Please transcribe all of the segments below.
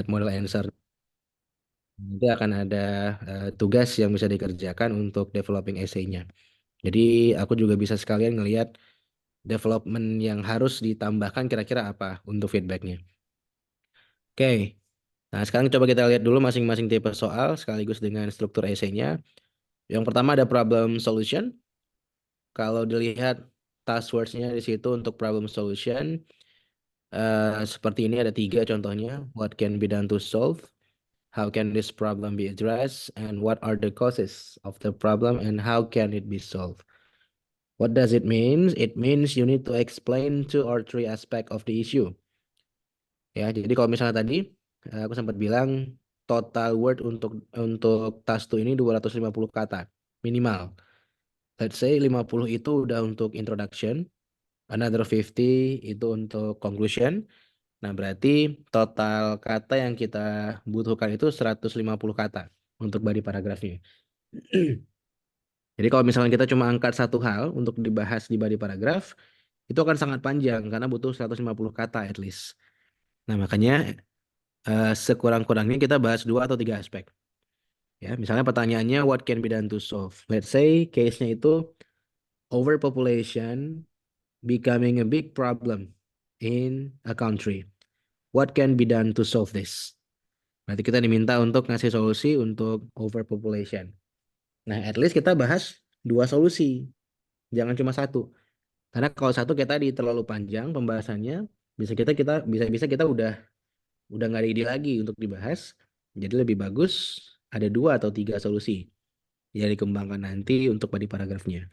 model answer. Nanti akan ada tugas yang bisa dikerjakan untuk developing essay-nya. Jadi aku juga bisa sekalian ngelihat development yang harus ditambahkan kira-kira apa untuk feedbacknya. Oke, nah sekarang coba kita lihat dulu masing-masing tipe soal sekaligus dengan struktur essay-nya. Yang pertama ada problem solution. Kalau dilihat task words-nya di situ untuk problem solution, seperti ini ada tiga contohnya. What can be done to solve? How can this problem be addressed? And what are the causes of the problem and how can it be solved? What does it mean? It means you need to explain two or three aspect of the issue. Ya, jadi kalau misalnya tadi aku sempat bilang total word untuk task 2 ini 250 kata minimal. Let's say 50 itu udah untuk introduction, another 50 itu untuk conclusion. Nah, berarti total kata yang kita butuhkan itu 150 kata untuk body paragrafnya. Jadi kalau misalnya kita cuma angkat satu hal untuk dibahas di body paragraph, itu akan sangat panjang karena butuh 150 kata at least. Nah, makanya sekurang-kurangnya kita bahas dua atau tiga aspek. Ya, misalnya pertanyaannya what can be done to solve? Let's say case-nya itu overpopulation becoming a big problem in a country. What can be done to solve this? Berarti kita diminta untuk ngasih solusi untuk overpopulation. Nah, at least kita bahas dua solusi, jangan cuma satu. Karena kalau satu kayak tadi terlalu panjang pembahasannya, bisa kita udah nggak ada ide lagi untuk dibahas. Jadi lebih bagus ada dua atau tiga solusi yang dikembangkan nanti untuk body paragrafnya.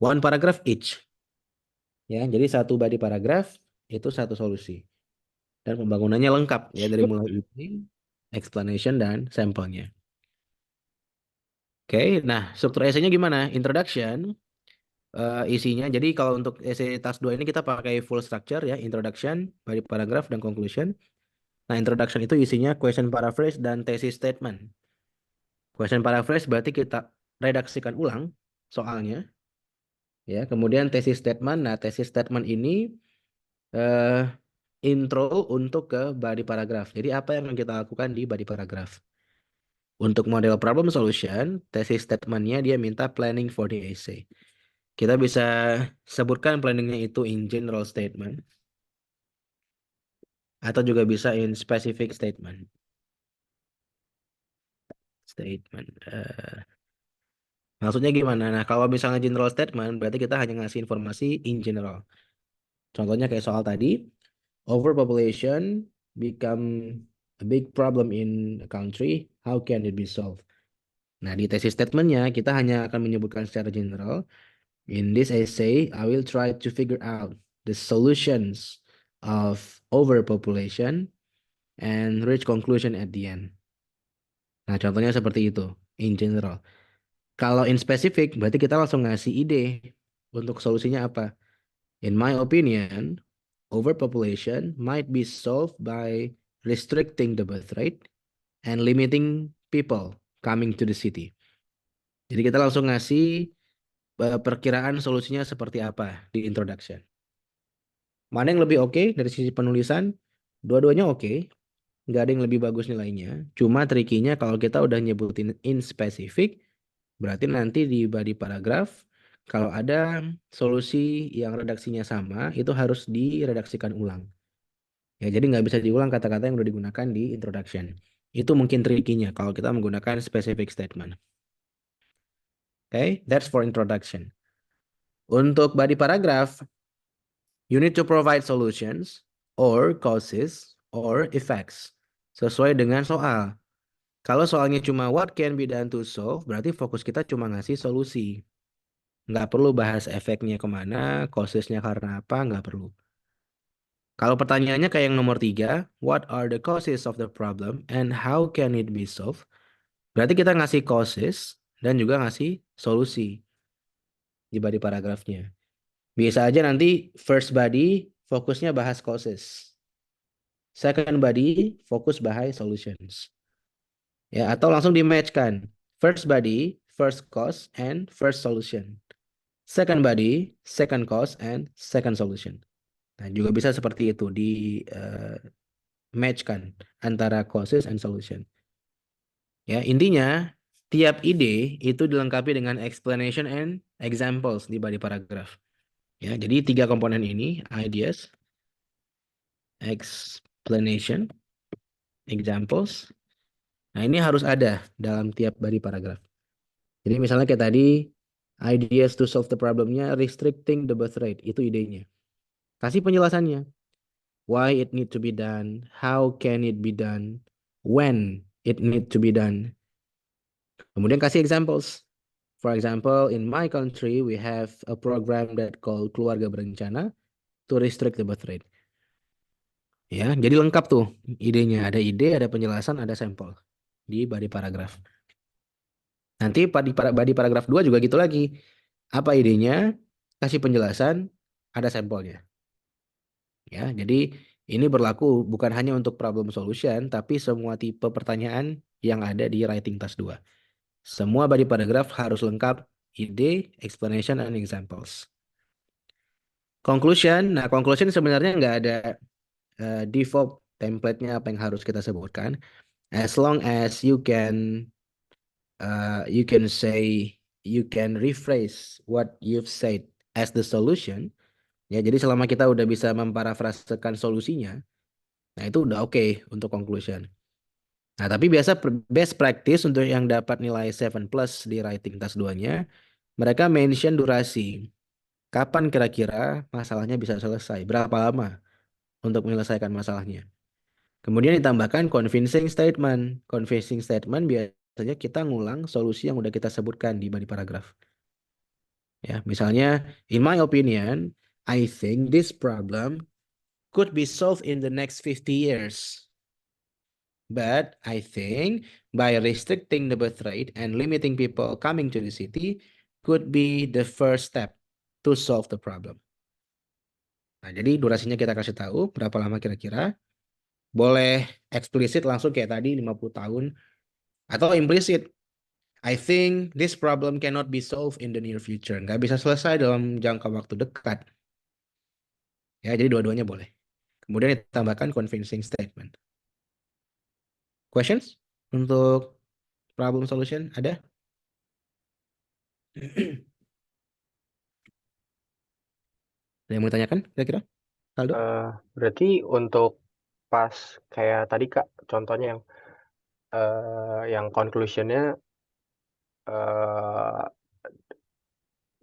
One paragraph each. Ya, jadi satu body paragraph itu satu solusi. Dan pembangunannya lengkap ya dari mulai ide, explanation dan sampelnya. Oke, nah struktur esainya gimana? Introduction, isinya. Jadi kalau untuk essay task 2 ini kita pakai full structure ya, introduction, body paragraph dan conclusion. Nah, introduction itu isinya question paraphrase dan thesis statement. Question paraphrase berarti kita redaksikan ulang soalnya ya. Kemudian thesis statement. Nah, thesis statement ini eh, intro untuk ke body paragraph. Jadi apa yang akan kita lakukan di body paragraph? Untuk model problem solution, thesis statementnya dia minta planning for the essay. Kita bisa sebutkan planningnya itu in general statement atau juga bisa in specific statement. Statement. Maksudnya gimana? Nah, kalau misalnya general statement, berarti kita hanya ngasih informasi in general. Contohnya kayak soal tadi, overpopulation become a big problem in a country. How can it be solved? Nah, di tesis statementnya kita hanya akan menyebutkan secara general. In this essay, I will try to figure out the solutions of overpopulation and reach conclusion at the end. Nah, contohnya seperti itu, in general. Kalau in specific, berarti kita langsung ngasih ide untuk solusinya apa. In my opinion, overpopulation might be solved by restricting the birth rate and limiting people coming to the city. Jadi kita langsung ngasih perkiraan solusinya seperti apa di introduction. Mana yang lebih oke dari sisi penulisan? Dua-duanya oke, nggak ada yang lebih bagus nilainya. Cuma trikinya kalau kita udah nyebutin in specific, berarti nanti di body paragraph, kalau ada solusi yang redaksinya sama, itu harus diredaksikan ulang. Ya, jadi nggak bisa diulang kata-kata yang udah digunakan di introduction. Itu mungkin trikinya kalau kita menggunakan specific statement. Oke, that's for introduction. Untuk body paragraph, you need to provide solutions or causes or effects sesuai dengan soal. Kalau soalnya cuma what can be done to solve, berarti fokus kita cuma ngasih solusi. Nggak perlu bahas efeknya kemana, causesnya karena apa, nggak perlu. Kalau pertanyaannya kayak yang nomor 3, what are the causes of the problem and how can it be solved? Berarti kita ngasih causes dan juga ngasih solusi di body paragrafnya. Bisa aja nanti first body fokusnya bahas causes. Second body fokus bahas solutions. Ya, atau langsung di-match-kan. First body, first cause, and first solution. Second body, second cause, and second solution. Nah, juga bisa seperti itu di matchkan antara causes and solution. Ya, intinya tiap ide itu dilengkapi dengan explanation and examples di body paragraph. Ya, jadi 3 komponen ini, ideas, explanation, examples. Nah, ini harus ada dalam tiap body paragraph. Jadi misalnya kayak tadi, ideas to solve the problemnya restricting the birth rate, itu idenya. Kasih penjelasannya. Why it need to be done, how can it be done, when it need to be done. Kemudian kasih examples. For example, in my country, we have a program that called Keluarga Berencana to restrict the birth rate. Ya, jadi lengkap tuh idenya. Ada ide, ada penjelasan, ada sampel di body paragraph. Nanti body paragraph 2 juga gitu lagi. Apa idenya? Kasih penjelasan, ada sampelnya. Ya, jadi ini berlaku bukan hanya untuk problem solution, tapi semua tipe pertanyaan yang ada di writing task 2. Semua body paragraph harus lengkap ide, explanation, and examples. Conclusion, nah conclusion sebenarnya nggak ada default template-nya apa yang harus kita sebutkan. As long as you can say, you can rephrase what you've said as the solution. Ya, jadi selama kita udah bisa memparafrasekan solusinya, nah itu udah oke untuk conclusion. Nah, tapi biasa best practice untuk yang dapat nilai 7 plus di writing task 2-nya, mereka mention durasi. Kapan kira-kira masalahnya bisa selesai? Berapa lama untuk menyelesaikan masalahnya? Kemudian ditambahkan convincing statement. Convincing statement biasanya kita ngulang solusi yang udah kita sebutkan di body paragraph. Ya, misalnya, in my opinion, I think this problem could be solved in the next 50 years. But I think by restricting the birth rate and limiting people coming to the city could be the first step to solve the problem. Nah, jadi durasinya kita kasih tahu berapa lama kira-kira. Boleh eksplisit langsung kayak tadi 50 tahun. Atau implisit. I think this problem cannot be solved in the near future. Nggak bisa selesai dalam jangka waktu dekat. Ya, jadi dua-duanya boleh. Kemudian ditambahkan convincing statement. Questions untuk problem solution ada? Ada yang mau ditanyakan kira-kira? Aldo? Berarti untuk pas kayak tadi Kak, contohnya yang conclusion-nya eh,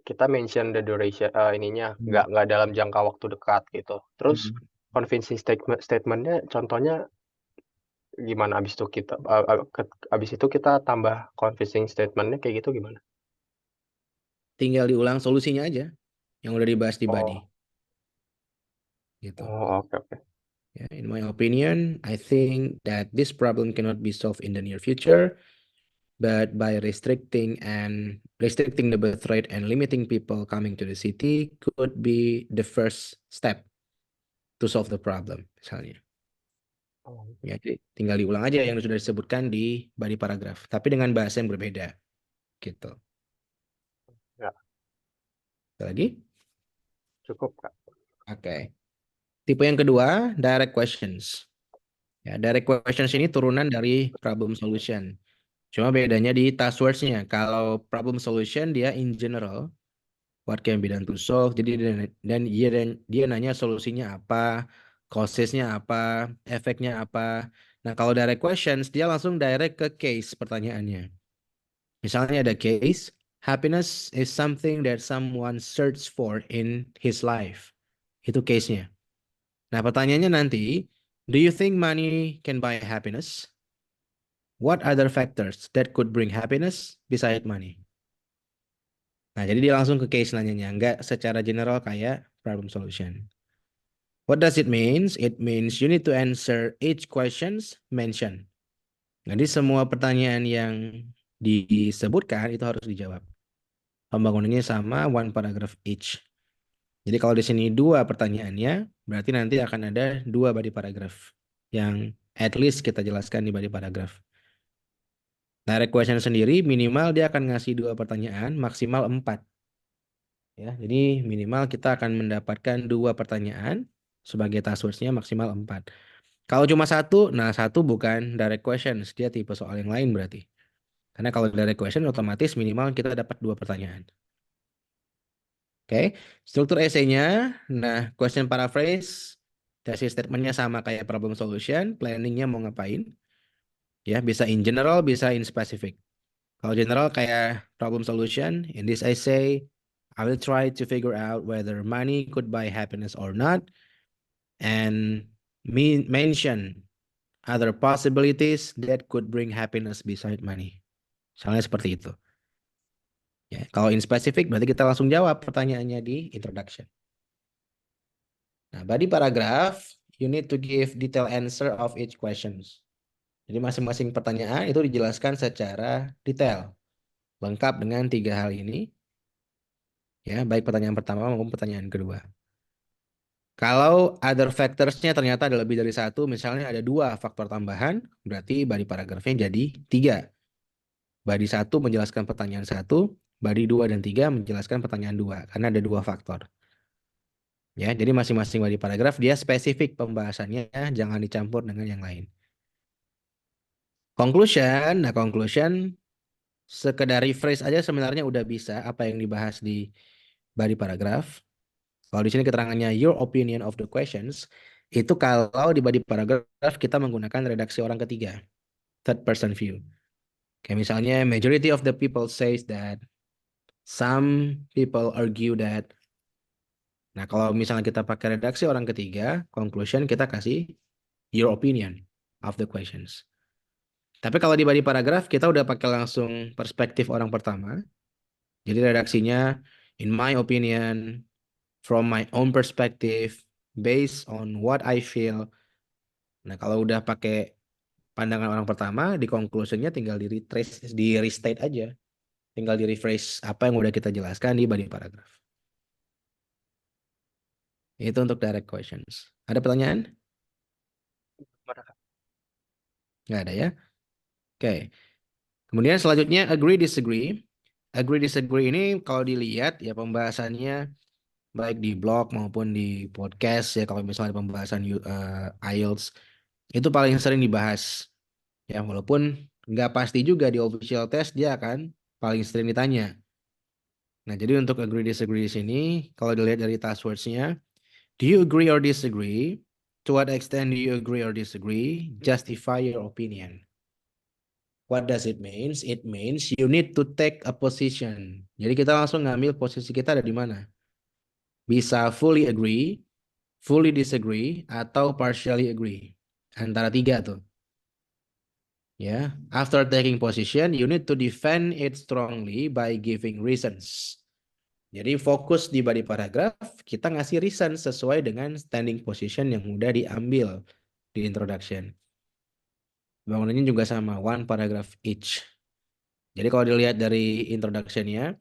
kita mention the duration ininya nggak dalam jangka waktu dekat gitu. Terus convincing statementnya contohnya gimana abis itu kita tambah convincing statementnya kayak gitu gimana? Tinggal diulang solusinya aja yang udah dibahas di body. Oh, Gitu. oke. Yeah, in my opinion, I think that this problem cannot be solved in the near future, but by restricting the birth rate and limiting people coming to the city could be the first step to solve the problem, misalnya. Oh, Ya, jadi tinggal diulang aja yang sudah disebutkan di body paragraph, tapi dengan bahasa yang berbeda, gitu. ya, Lagi? cukup Kak. Oke. Tipe yang kedua, direct questions. Ya, direct questions ini turunan dari problem solution. Cuma bedanya di task words-nya. Kalau problem solution dia in general, what can be done to solve. Jadi dia nanya solusinya apa, causesnya apa, efeknya apa. Nah, kalau direct questions dia langsung direct ke case pertanyaannya. Misalnya ada case, happiness is something that someone search for in his life. Itu case-nya. Nah, pertanyaannya nanti, do you think money can buy happiness? What other factors that could bring happiness beside money? Nah, jadi dia langsung ke case nanyanya, nggak secara general kayak problem solution. What does it means? It means you need to answer each questions mentioned. Jadi semua pertanyaan yang disebutkan itu harus dijawab. Pembangunannya sama, one paragraph each. Jadi kalau di sini 2 pertanyaannya, berarti nanti akan ada 2 body paragraph yang at least kita jelaskan di body paragraph. Direct question sendiri minimal dia akan ngasih 2 pertanyaan, maksimal 4. Ya, jadi minimal kita akan mendapatkan 2 pertanyaan sebagai task words-nya maksimal 4. Kalau cuma satu, nah satu bukan direct questions, dia tipe soal yang lain berarti. Karena kalau direct question otomatis minimal kita dapat 2 pertanyaan. Oke, struktur esainya, nah question paraphrase, tesis statementnya sama kayak problem solution, planningnya mau ngapain, ya bisa in general, bisa in specific. Kalau general kayak problem solution, in this essay, I will try to figure out whether money could buy happiness or not, and mention other possibilities that could bring happiness beside money. Misalnya seperti itu. Ya, kalau in specific berarti kita langsung jawab pertanyaannya di introduction. Nah, body paragraph, you need to give detailed answer of each questions. Jadi masing-masing pertanyaan itu dijelaskan secara detail, lengkap dengan 3 hal ini. Ya, baik pertanyaan pertama maupun pertanyaan kedua. Kalau other factors-nya ternyata ada lebih dari satu, misalnya ada 2 faktor tambahan, berarti body paragrafnya jadi 3. Body 1 menjelaskan pertanyaan 1, body 2 dan 3 menjelaskan pertanyaan 2, karena ada 2 faktor. Ya, jadi masing-masing body paragraf dia spesifik pembahasannya, jangan dicampur dengan yang lain. Conclusion, nah conclusion sekedar rephrase aja sebenarnya udah bisa apa yang dibahas di body paragraph. Kalau di sini keterangannya your opinion of the questions, itu kalau di body paragraph kita menggunakan redaksi orang ketiga, third person view. Kayak misalnya majority of the people says that, some people argue that. Nah, kalau misalnya kita pakai redaksi orang ketiga, conclusion kita kasih your opinion of the questions. Tapi kalau di body paragraph kita udah pakai langsung perspektif orang pertama. Jadi redaksinya in my opinion, from my own perspective, based on what I feel. Nah, kalau udah pakai pandangan orang pertama, di conclusionnya tinggal di restate aja. Tinggal di rephrase apa yang udah kita jelaskan di body paragraph. Itu untuk direct questions. Ada pertanyaan? Mana, Kak? Nggak ada ya? Oke. Kemudian selanjutnya agree disagree. Agree disagree ini kalau dilihat ya pembahasannya baik di blog maupun di podcast ya kalau misalnya pembahasan IELTS itu paling sering dibahas. Ya walaupun nggak pasti juga di official test dia akan paling sering ditanya. Nah jadi untuk agree disagree di sini kalau dilihat dari task words-nya, do you agree or disagree? To what extent do you agree or disagree? Justify your opinion. What does it means? It means you need to take a position. Jadi kita langsung ngambil posisi kita ada di mana. Bisa fully agree, fully disagree, atau partially agree. Antara 3 tuh. Ya, after taking position, you need to defend it strongly by giving reasons. Jadi fokus di body paragraph, kita ngasih reason sesuai dengan standing position yang udah diambil di introduction. Bangunannya juga sama, one paragraph each. Jadi kalau dilihat dari introduction-nya,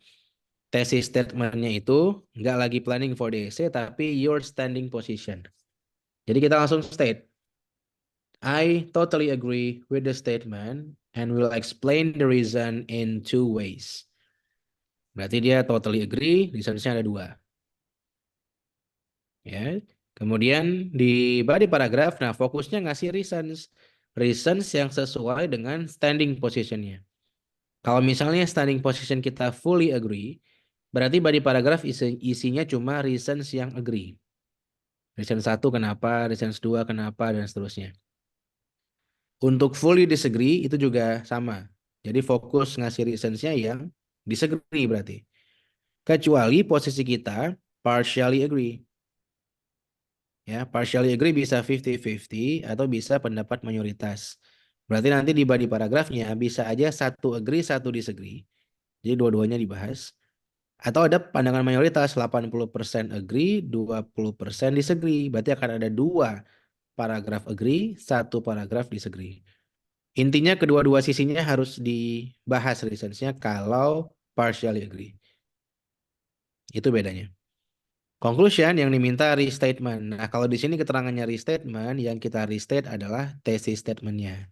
tesis statement-nya itu nggak lagi planning for the essay, tapi your standing position. Jadi kita langsung state, I totally agree with the statement and will explain the reason in 2 ways. Berarti dia totally agree, reasons-nya ada 2. Ya. Kemudian di body paragraph, nah fokusnya ngasih reasons. Reasons yang sesuai dengan standing position-nya. Kalau misalnya standing position kita fully agree, berarti body paragraph isinya cuma reasons yang agree. Reason 1 kenapa, reason 2 kenapa, dan seterusnya. Untuk fully disagree itu juga sama. Jadi fokus ngasih reasons-nya yang disagree berarti. Kecuali posisi kita partially agree. Ya, partially agree bisa 50-50 atau bisa pendapat mayoritas. Berarti nanti di body paragrafnya bisa aja satu agree, satu disagree. Jadi dua-duanya dibahas. Atau ada pandangan mayoritas 80% agree, 20% disagree. Berarti akan ada 2 paragraf agree, 1 paragraf disagree. Intinya kedua-dua sisinya harus dibahas reasons-nya kalau partially agree. Itu bedanya. Conclusion yang diminta restatement. Nah, kalau di sini keterangannya restatement, yang kita restate adalah thesis statement-nya.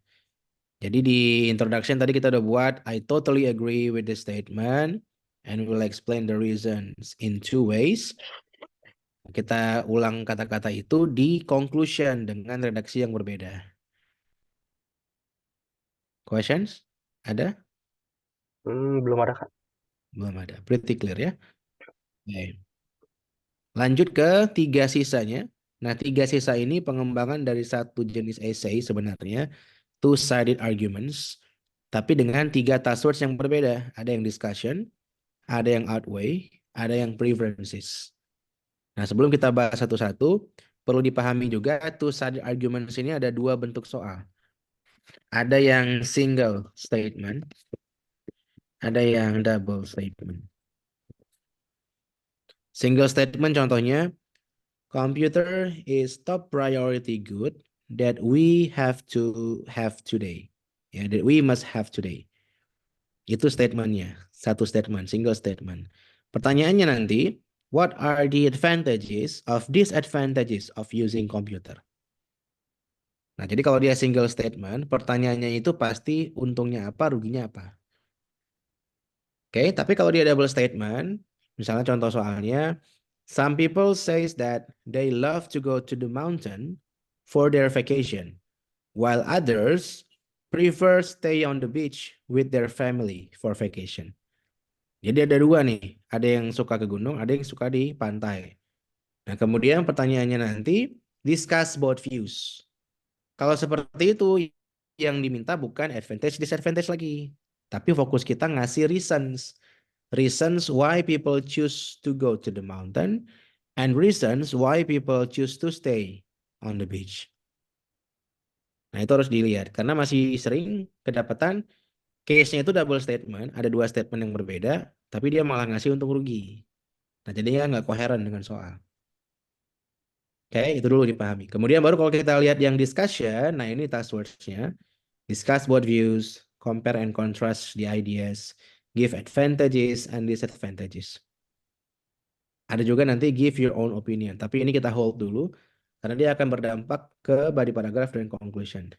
Jadi di introduction tadi kita udah buat, I totally agree with the statement and will explain the reasons in 2 ways. Kita ulang kata-kata itu di conclusion dengan redaksi yang berbeda. Questions? Ada? Belum ada, Kak. Belum ada. Pretty clear ya. Oke. Lanjut ke tiga sisanya. Nah, tiga sisa ini pengembangan dari satu jenis essay sebenarnya, two-sided arguments, tapi dengan tiga task words yang berbeda. Ada yang discussion, ada yang outweigh, ada yang preferences. Nah, sebelum kita bahas satu-satu, perlu dipahami juga two-sided arguments ini ada dua bentuk soal. Ada yang single statement, ada yang double statement. Single statement contohnya, computer is top priority good that we have to have today. Ya, that we must have today. Itu statementnya, satu statement, single statement. Pertanyaannya nanti, what are the advantages of disadvantages of using computer? Nah, jadi kalau dia single statement, pertanyaannya itu pasti untungnya apa, ruginya apa. Oke, tapi kalau dia double statement, misalnya contoh soalnya, some people says that they love to go to the mountain for their vacation, while others prefer stay on the beach with their family for vacation. Jadi ada dua nih, ada yang suka ke gunung, ada yang suka di pantai. Nah, kemudian pertanyaannya nanti, discuss both views. Kalau seperti itu, yang diminta bukan advantage disadvantage lagi, tapi fokus kita ngasih reasons. Reasons why people choose to go to the mountain and reasons why people choose to stay on the beach. Nah, itu harus dilihat karena masih sering kedapatan case-nya itu double statement, ada dua statement yang berbeda, tapi dia malah ngasih untung rugi. Nah, jadinya nggak koheren dengan soal. Oke, itu dulu dipahami. Kemudian baru kalau kita lihat yang discussion, nah ini task words-nya. Discuss both views, compare and contrast the ideas, give advantages and disadvantages. Ada juga nanti give your own opinion, tapi ini kita hold dulu karena dia akan berdampak ke body paragraph dan conclusion.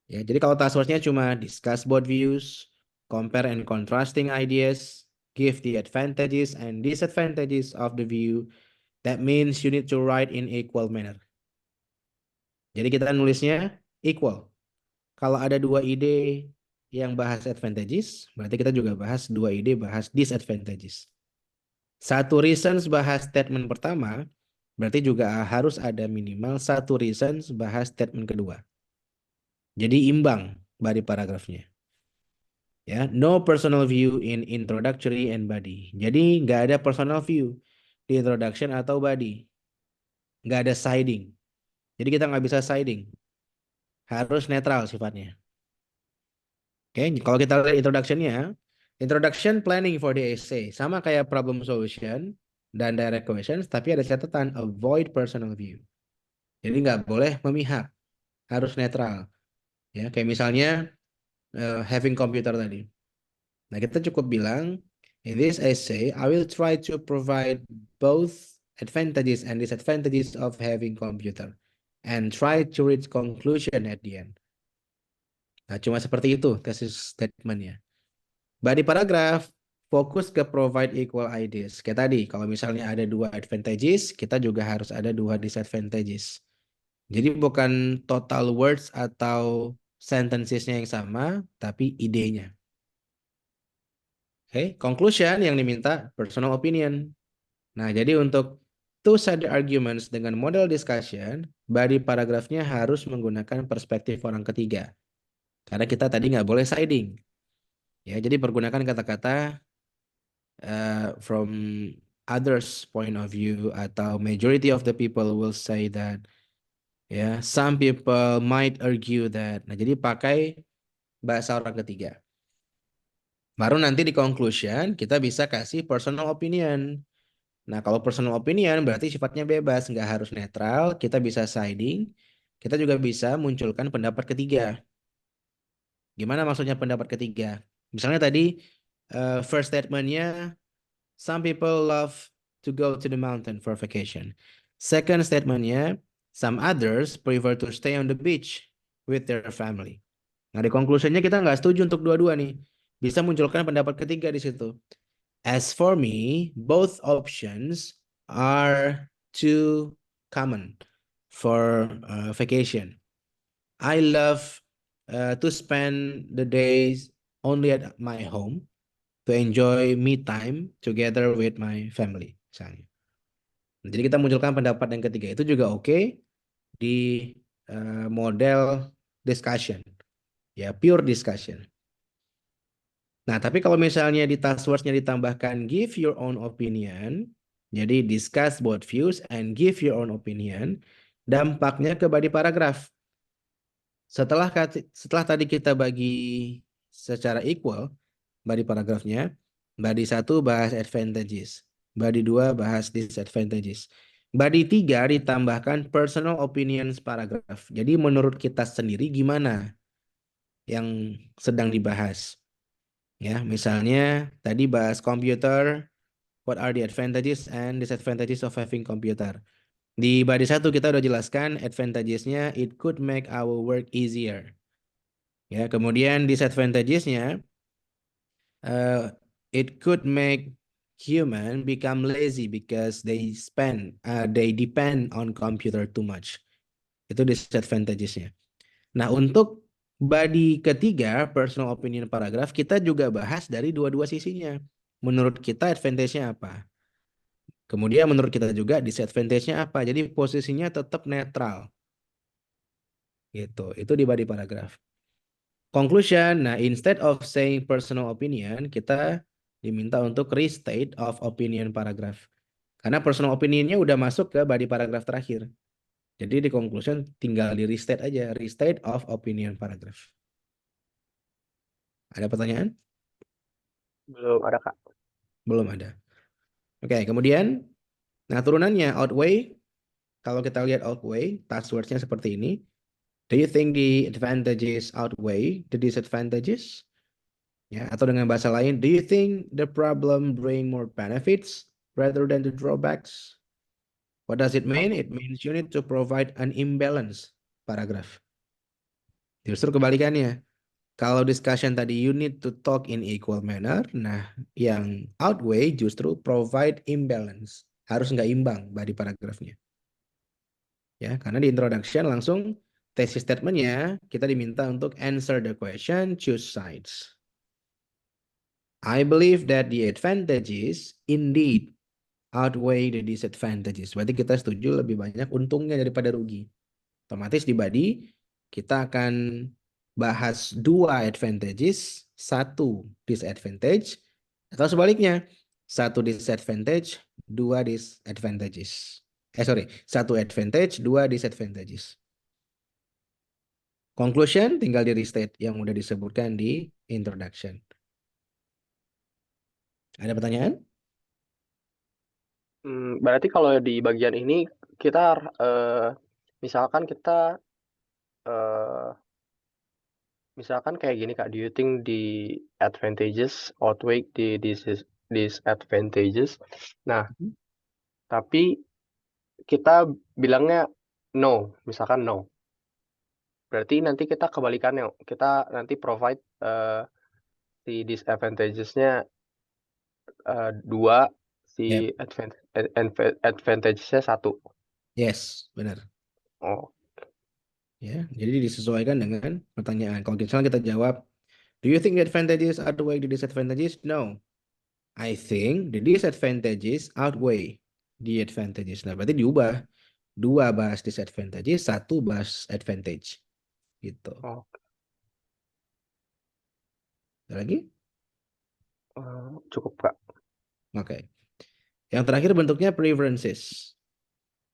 Ya, jadi kalau task words-nya cuma discuss both views, compare and contrasting ideas, give the advantages and disadvantages of the view, that means you need to write in equal manner. Jadi kita nulisnya equal. Kalau ada dua ide yang bahas advantages, berarti kita juga bahas dua ide bahas disadvantages. Satu reasons bahas statement pertama, berarti juga harus ada minimal satu reasons bahas statement kedua. Jadi imbang body paragrafnya. Ya, no personal view in introductory and body. Jadi nggak ada personal view di introduction atau body. Nggak ada siding. Jadi kita nggak bisa siding. Harus netral sifatnya. Oke, kalau kita lihat introduction-nya, introduction planning for the essay sama kayak problem solution dan direct questions, tapi ada catatan avoid personal view. Jadi nggak boleh memihak, harus netral. Ya, kayak misalnya having computer tadi. Nah, kita cukup bilang in this essay I will try to provide both advantages and disadvantages of having computer and try to reach conclusion at the end. Nah, cuma seperti itu tesis statementnya. Body paragraph fokus ke provide equal ideas. Kayak tadi, kalau misalnya ada dua advantages, kita juga harus ada dua disadvantages. Jadi bukan total words atau sentencesnya yang sama, tapi idenya. Oke, conclusion yang diminta personal opinion. Nah, jadi untuk two-sided arguments dengan model discussion, body paragrafnya harus menggunakan perspektif orang ketiga. Karena kita tadi nggak boleh siding. Ya, jadi pergunakan kata-kata from others' point of view atau majority of the people will say that. Ya, some people might argue that. Nah, jadi pakai bahasa orang ketiga. Baru nanti di conclusion kita bisa kasih personal opinion. Nah, kalau personal opinion berarti sifatnya bebas, nggak harus netral. Kita bisa siding. Kita juga bisa munculkan pendapat ketiga. Gimana maksudnya pendapat ketiga? Misalnya tadi first statementnya, some people love to go to the mountain for vacation. Second statementnya, some others prefer to stay on the beach with their family. Nah, di conclusionnya kita nggak setuju untuk dua-dua nih. Bisa munculkan pendapat ketiga di situ. As for me, both options are too common for vacation. I love to spend the days only at my home to enjoy me time together with my family, misalnya. Jadi kita munculkan pendapat yang ketiga itu juga oke di model discussion, ya pure discussion. Nah, tapi kalau misalnya di task words-nya ditambahkan give your own opinion, jadi discuss both views and give your own opinion, dampaknya ke body paragraph. Setelah tadi kita bagi secara equal body paragrafnya, body 1 bahas advantages, body 2 bahas disadvantages. Body 3 ditambahkan personal opinions paragraph. Jadi menurut kita sendiri gimana yang sedang dibahas? Ya, misalnya tadi bahas computer, what are the advantages and disadvantages of having computer? Di body 1 kita udah jelaskan advantages-nya it could make our work easier. Ya, kemudian disadvantages-nya it could make human become lazy because they depend on computer too much. Itu disadvantages-nya. Nah, untuk body ketiga, personal opinion paragraph, kita juga bahas dari dua-dua sisinya. Menurut kita advantage-nya apa? Kemudian menurut kita juga disadvantage-nya apa? Jadi posisinya tetap netral. Gitu. Itu di body paragraph. Conclusion, nah instead of saying personal opinion, kita diminta untuk restate of opinion paragraph. Karena personal opinionnya udah masuk ke body paragraph terakhir. Jadi di conclusion tinggal di restate aja, restate of opinion paragraph. Ada pertanyaan? Belum ada, Kak. Belum ada. Oke, kemudian, nah turunannya outweigh. Kalau kita lihat outweigh, task words-nya seperti ini. Do you think the advantages outweigh the disadvantages? Ya, atau dengan bahasa lain, do you think the problem bring more benefits rather than the drawbacks? What does it mean? It means you need to provide an imbalance paragraph. Justru kebalikannya. Kalau discussion tadi you need to talk in equal manner, nah yang outweigh justru provide imbalance. Harus nggak imbang body paragrafnya. Ya, karena di introduction langsung thesis statementnya kita diminta untuk answer the question, choose sides. I believe that the advantages indeed outweigh the disadvantages. Berarti kita setuju lebih banyak untungnya daripada rugi. Otomatis di body kita akan bahas 2 advantages, 1 disadvantage, atau sebaliknya 1 disadvantage, 2 disadvantages. 1 advantage, 2 disadvantages. Conclusion tinggal di restate yang udah disebutkan di introduction. Ada pertanyaan? Berarti kalau di bagian ini kita misalkan kita misalkan kayak gini, Kak, do you think the advantages outweigh the disadvantages? Nah, tapi kita bilangnya no, misalkan no. Berarti nanti kita kebalikannya, kita nanti provide si disadvantages-nya 2, si Yep. advantages-nya 1. Yes, benar. Oh, Ya, jadi disesuaikan dengan pertanyaan. Kalau misalnya kita jawab, do you think the advantages outweigh the disadvantages? No. I think the disadvantages outweigh the advantages. Nah, berarti diubah. 2 bahas disadvantages, 1 bahas advantage. Gitu. oke. Ada lagi? Cukup, Kak. Oke. Yang terakhir bentuknya preferences.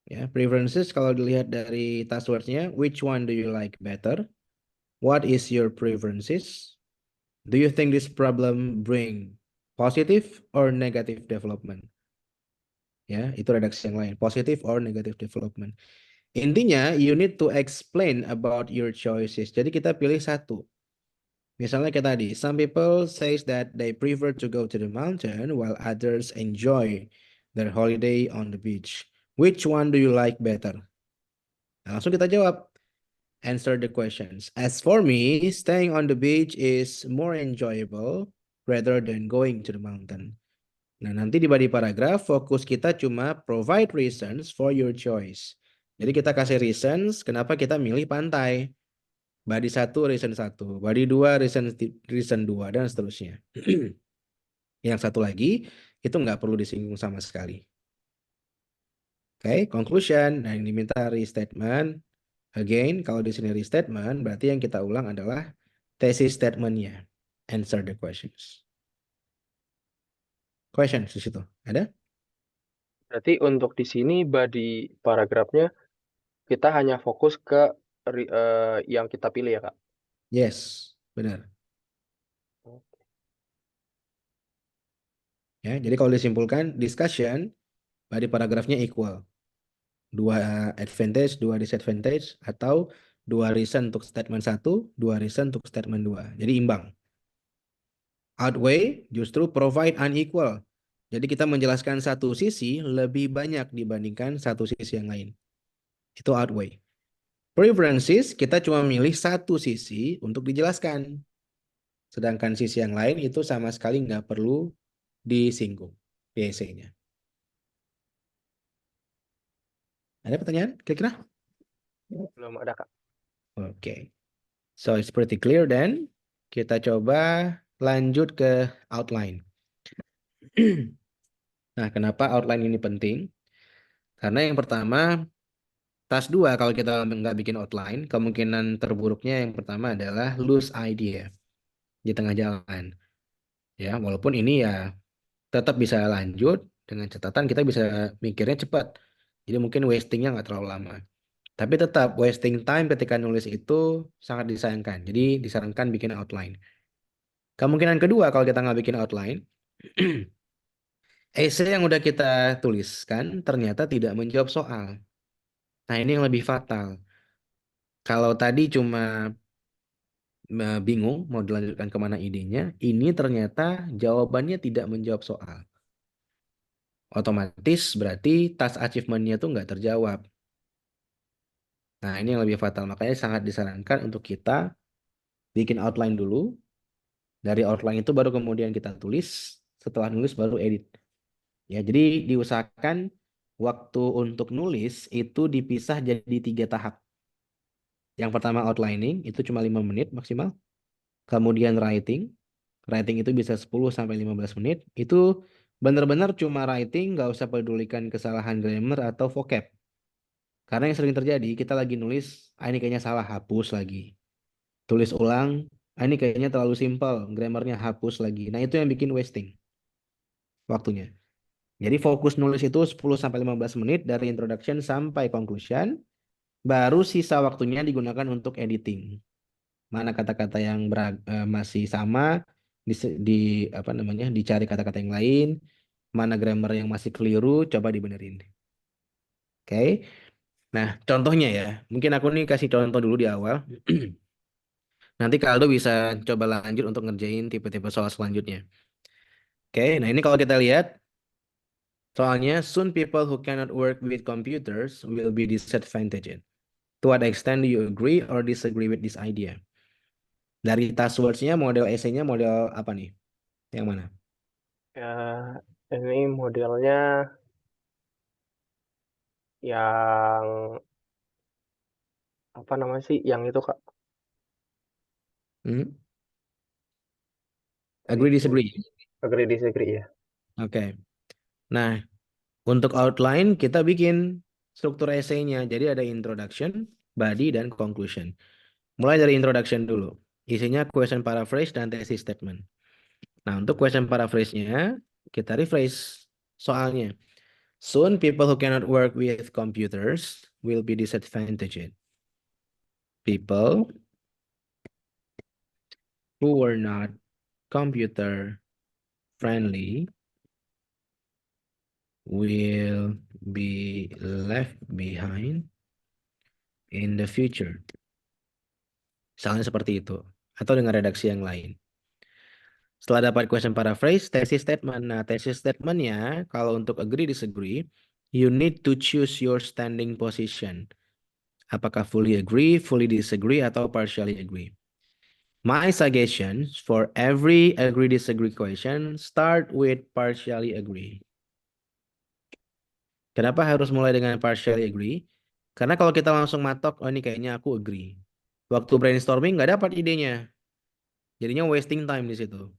Ya, preferences kalau dilihat dari task words-nya, which one do you like better? What is your preferences? Do you think this problem bring positive or negative development? Ya, itu redaksi yang lain. Positive or negative development. Intinya, you need to explain about your choices. Jadi kita pilih satu. Misalnya kayak tadi, some people says that they prefer to go to the mountain while others enjoy their holiday on the beach. Which one do you like better? Nah, langsung kita jawab. Answer the questions. As for me, staying on the beach is more enjoyable rather than going to the mountain. Nah, nanti di body paragraph fokus kita cuma provide reasons for your choice. Jadi kita kasih reasons kenapa kita milih pantai. Body 1 reason 1, body 2 reason 2 dan seterusnya. Yang satu lagi itu nggak perlu disinggung sama sekali. Oke, conclusion. Nah, yang diminta restatement. Again, kalau di sini restatement, berarti yang kita ulang adalah thesis statementnya. Answer the questions. Questions di situ. Ada? Berarti untuk di sini body paragrafnya kita hanya fokus ke yang kita pilih ya, Kak? Yes, benar. Ya, jadi kalau disimpulkan, discussion, body paragrafnya equal. Dua advantage, dua disadvantage, atau dua reason untuk statement 1, dua reason untuk statement 2. Jadi imbang. Outweigh justru provide unequal. Jadi kita menjelaskan satu sisi lebih banyak dibandingkan satu sisi yang lain. Itu outweigh. Preferences, kita cuma milih satu sisi untuk dijelaskan. Sedangkan sisi yang lain itu sama sekali nggak perlu disinggung di essay-nya. Ada pertanyaan kira-kira? Belum ada, Kak. Oke. So it's pretty clear then. Kita coba lanjut ke outline. Nah, kenapa outline ini penting? Karena yang pertama, task 2 kalau kita nggak bikin outline, kemungkinan terburuknya yang pertama adalah lose idea di tengah jalan. Ya, walaupun ini ya tetap bisa lanjut dengan catatan kita bisa mikirnya cepat. Jadi mungkin wastingnya nggak terlalu lama. Tapi tetap wasting time ketika nulis itu sangat disayangkan. Jadi disarankan bikin outline. Kemungkinan kedua kalau kita nggak bikin outline, essay yang udah kita tuliskan ternyata tidak menjawab soal. Nah, ini yang lebih fatal. Kalau tadi cuma bingung mau dilanjutkan kemana idenya, ini ternyata jawabannya tidak menjawab soal. Otomatis berarti task achievement-nya tuh nggak terjawab. Nah, ini yang lebih fatal. Makanya sangat disarankan untuk kita bikin outline dulu. Dari outline itu baru kemudian kita tulis. Setelah nulis baru edit. Ya, jadi diusahakan waktu untuk nulis itu dipisah jadi 3 tahap. Yang pertama outlining, itu cuma 5 menit maksimal. Kemudian writing. Writing itu bisa 10 sampai 15 menit. Itu benar-benar cuma writing, nggak usah pedulikan kesalahan grammar atau vocab. Karena yang sering terjadi, kita lagi nulis, ini kayaknya salah, hapus lagi. Tulis ulang, ini kayaknya terlalu simpel, grammarnya hapus lagi. Nah, itu yang bikin wasting waktunya. Jadi fokus nulis itu 10 sampai 15 menit dari introduction sampai conclusion, baru sisa waktunya digunakan untuk editing. Mana kata-kata yang masih sama di, di apa namanya? Dicari kata-kata yang lain, mana grammar yang masih keliru, coba dibenerin. Oke. Nah, contohnya ya. Mungkin aku nih kasih contoh dulu di awal. Nanti Kaldo bisa coba lanjut untuk ngerjain tipe-tipe soal selanjutnya. Oke, nah ini kalau kita lihat soalnya soon people who cannot work with computers will be disadvantaged. To what extent do you agree or disagree with this idea? Dari task words-nya, model essay-nya model apa nih? Yang mana? Ya, ini modelnya yang apa namanya sih? Yang itu, Kak. Hmm? Agree, Itu disagree. agree disagree ya. Oke. Nah, untuk outline kita bikin struktur essay-nya. Jadi ada introduction, body, dan conclusion. Mulai dari introduction dulu. Isinya question paraphrase dan thesis statement. Nah, untuk question paraphrase-nya, kita rephrase soalnya. Soon, people who cannot work with computers will be disadvantaged. People who were not computer friendly will be left behind in the future. Misalnya seperti itu. Atau dengan redaksi yang lain. Setelah dapat question paraphrase, thesis statement. Nah, thesis statementnya, kalau untuk agree disagree, you need to choose your standing position. Apakah fully agree, fully disagree, atau partially agree. My suggestions for every agree disagree question start with partially agree. Kenapa harus mulai dengan partially agree? Karena kalau kita langsung matok, oh ini kayaknya aku agree. Waktu brainstorming nggak dapat idenya. Jadinya wasting time di situ.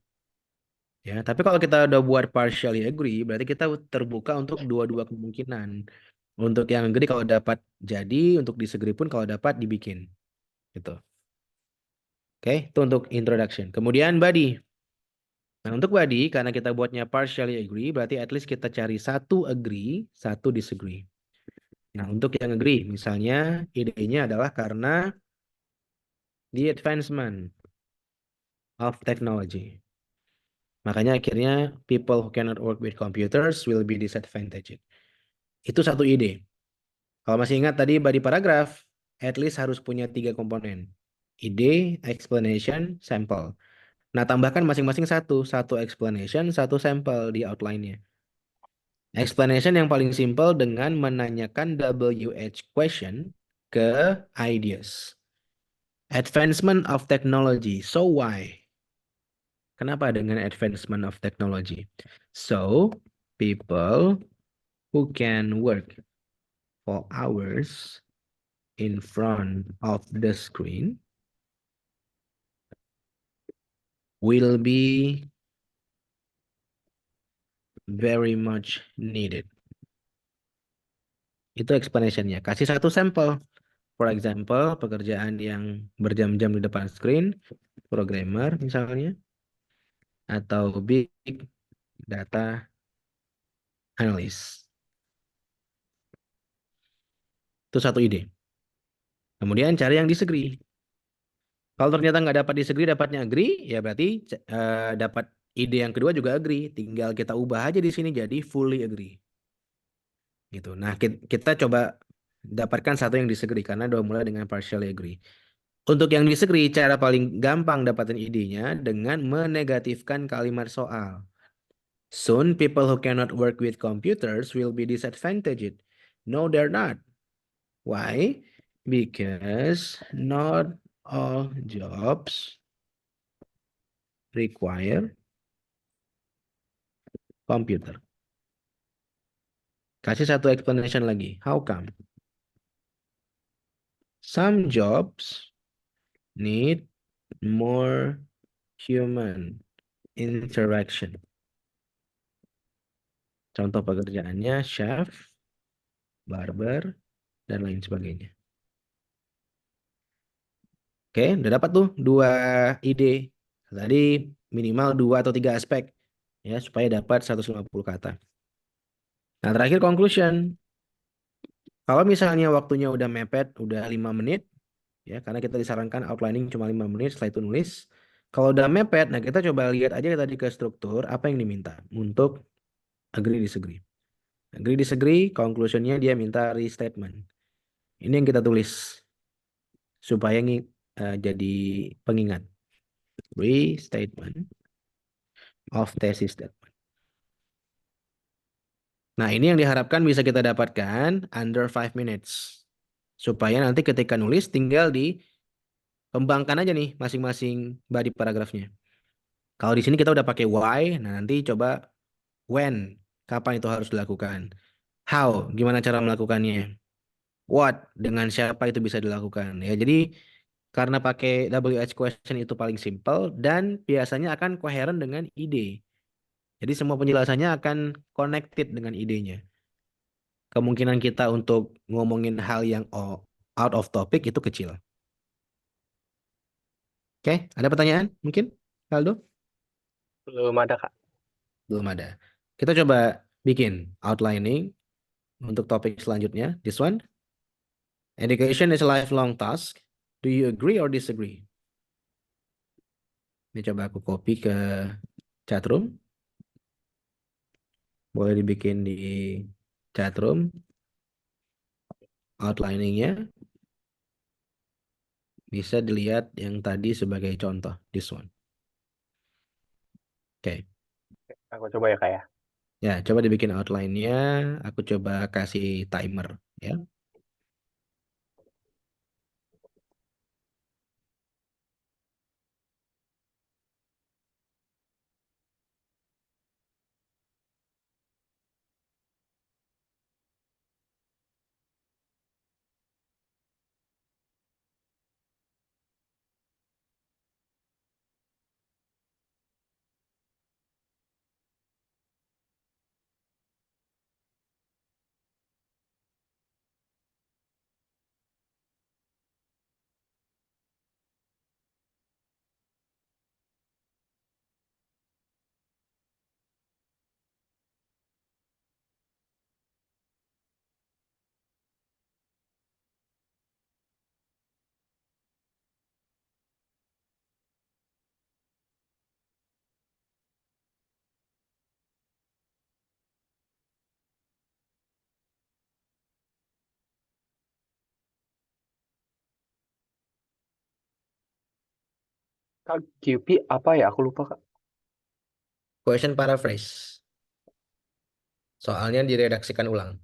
Ya, tapi kalau kita udah buat partially agree, berarti kita terbuka untuk dua-dua kemungkinan. Untuk yang agree kalau dapat jadi, untuk disagree pun kalau dapat dibikin. Gitu. Oke, itu untuk introduction. Kemudian body. Nah, untuk body, karena kita buatnya partially agree, berarti at least kita cari satu agree, satu disagree. Nah, untuk yang agree, misalnya idenya adalah karena the advancement of technology. Makanya akhirnya people who cannot work with computers will be disadvantaged. Itu satu ide. Kalau masih ingat tadi body paragraph, at least harus punya tiga komponen. Ide, explanation, sample. Nah, tambahkan masing-masing satu. Satu explanation, satu sample di outline-nya. Explanation yang paling simple dengan menanyakan WH question ke ideas. Advancement of technology. So why? Kenapa dengan advancement of technology? So, people who can work for hours in front of the screen will be very much needed. Itu explanation-nya. Kasih satu sampel. For example, pekerjaan yang berjam-jam di depan screen, programmer misalnya, atau big data analyst. Itu satu ide. Kemudian cari yang disagree. Kalau ternyata nggak dapat disagree, dapatnya agree, ya berarti dapat ide yang kedua juga agree. Tinggal kita ubah aja di sini jadi fully agree. Gitu. Nah, kita coba dapatkan satu yang disagree karena udah mulai dengan partially agree. Untuk yang disagree, cara paling gampang dapatin idenya dengan menegatifkan kalimat soal. Soon, people who cannot work with computers will be disadvantaged. No, they're not. Why? Because not all jobs require computer. Kasih satu explanation lagi. How come? Some jobs need more human interaction. Contoh pekerjaannya chef, barber, dan lain sebagainya. Oke, udah dapat tuh dua ide. Tadi minimal dua atau tiga aspek ya supaya dapat 150 kata. Nah, terakhir conclusion. Kalau misalnya waktunya udah mepet, udah 5 menit, ya karena kita disarankan outlining cuma 5 menit setelah itu nulis. Kalau udah mepet, nah kita coba lihat aja tadi ke struktur apa yang diminta untuk agree disagree. Agree disagree, conclusionnya dia minta restatement. Ini yang kita tulis supaya jadi pengingat. Restatement of thesis statement. Nah, ini yang diharapkan bisa kita dapatkan under 5 minutes. Supaya nanti ketika nulis tinggal dikembangkan aja nih masing-masing body paragrafnya. Kalau di sini kita udah pakai why, nah nanti coba when, kapan itu harus dilakukan. How, gimana cara melakukannya. What, dengan siapa itu bisa dilakukan. Ya, jadi karena pakai WH question itu paling simple dan biasanya akan koheren dengan ide. Jadi semua penjelasannya akan connected dengan idenya. Kemungkinan kita untuk ngomongin hal yang out of topic itu kecil. Oke, ada pertanyaan mungkin, Aldo? Belum ada, Kak. Belum ada. Kita coba bikin outlining untuk topik selanjutnya. This one. Education is a lifelong task. Do you agree or disagree? Ini coba aku copy ke chatroom. Boleh dibikin di chatroom. Outliningnya bisa dilihat yang tadi sebagai contoh. This one. Oke. Aku coba ya, Kak ya. Ya, coba dibikin outline-nya. Aku coba kasih timer. Ya. Kak, QP apa ya? Aku lupa, Kak. Question paraphrase. Soalnya diredaksikan ulang.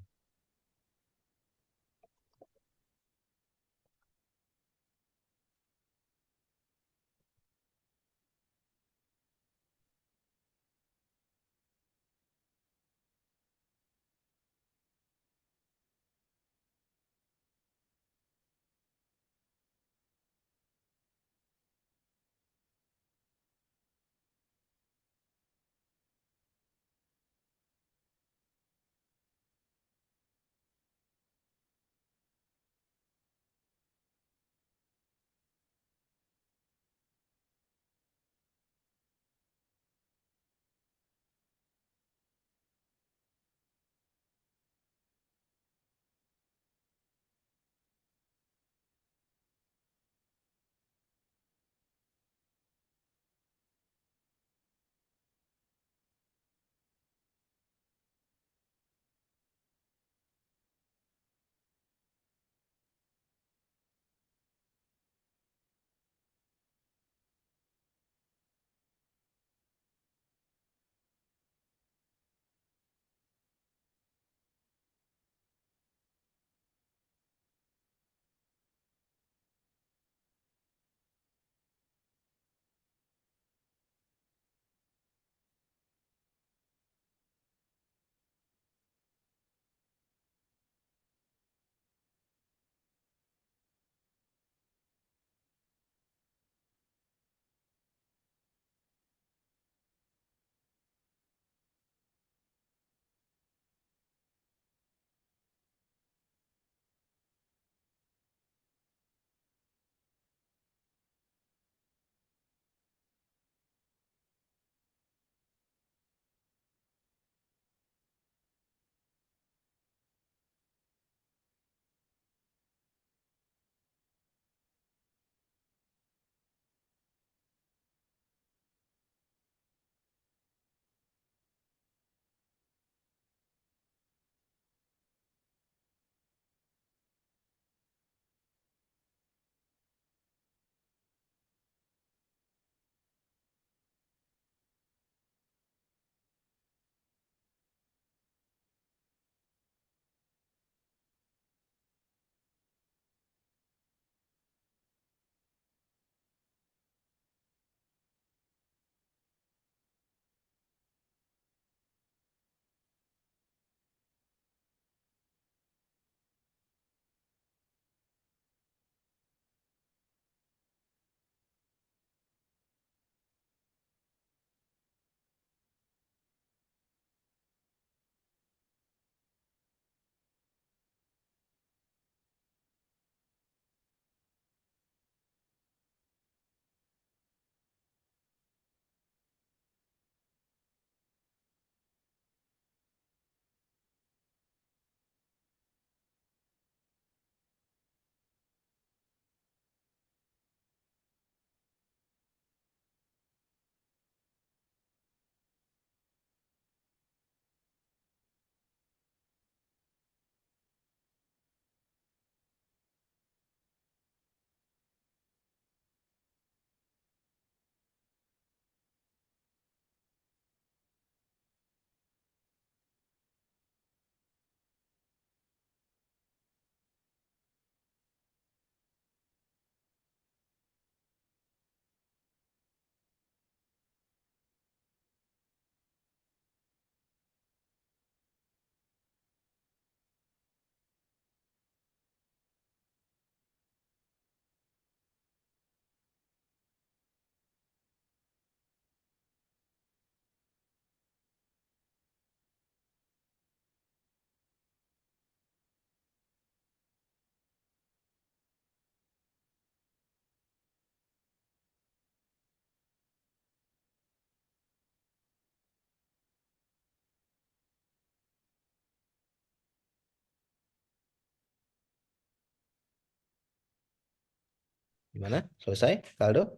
Gimana? Selesai, Kaldo?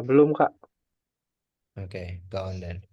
Belum, Kak. Oke, go on then.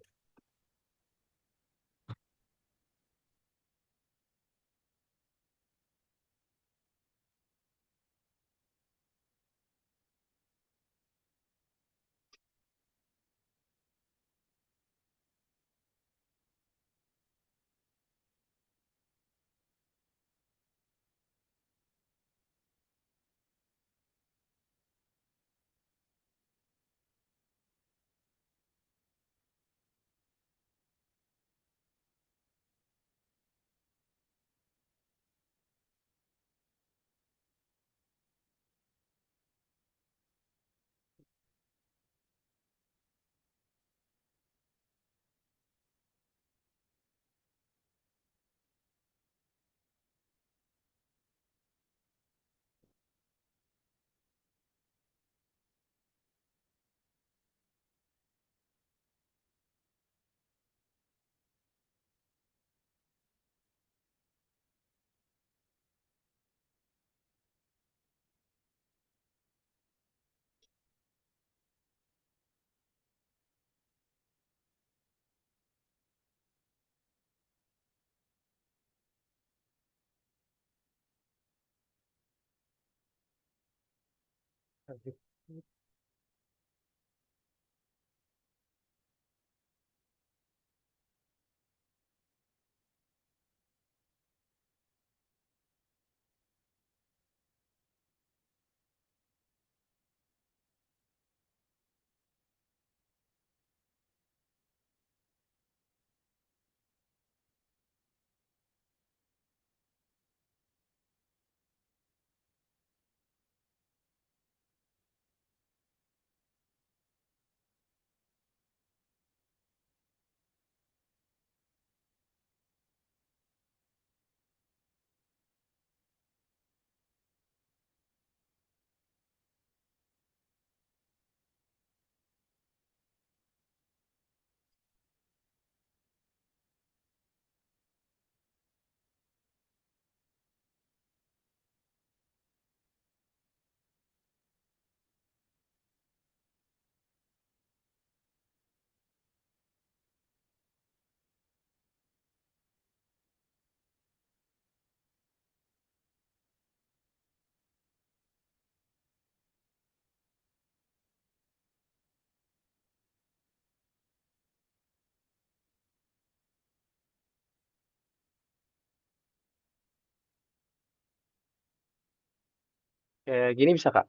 Kayak gini bisa Kak?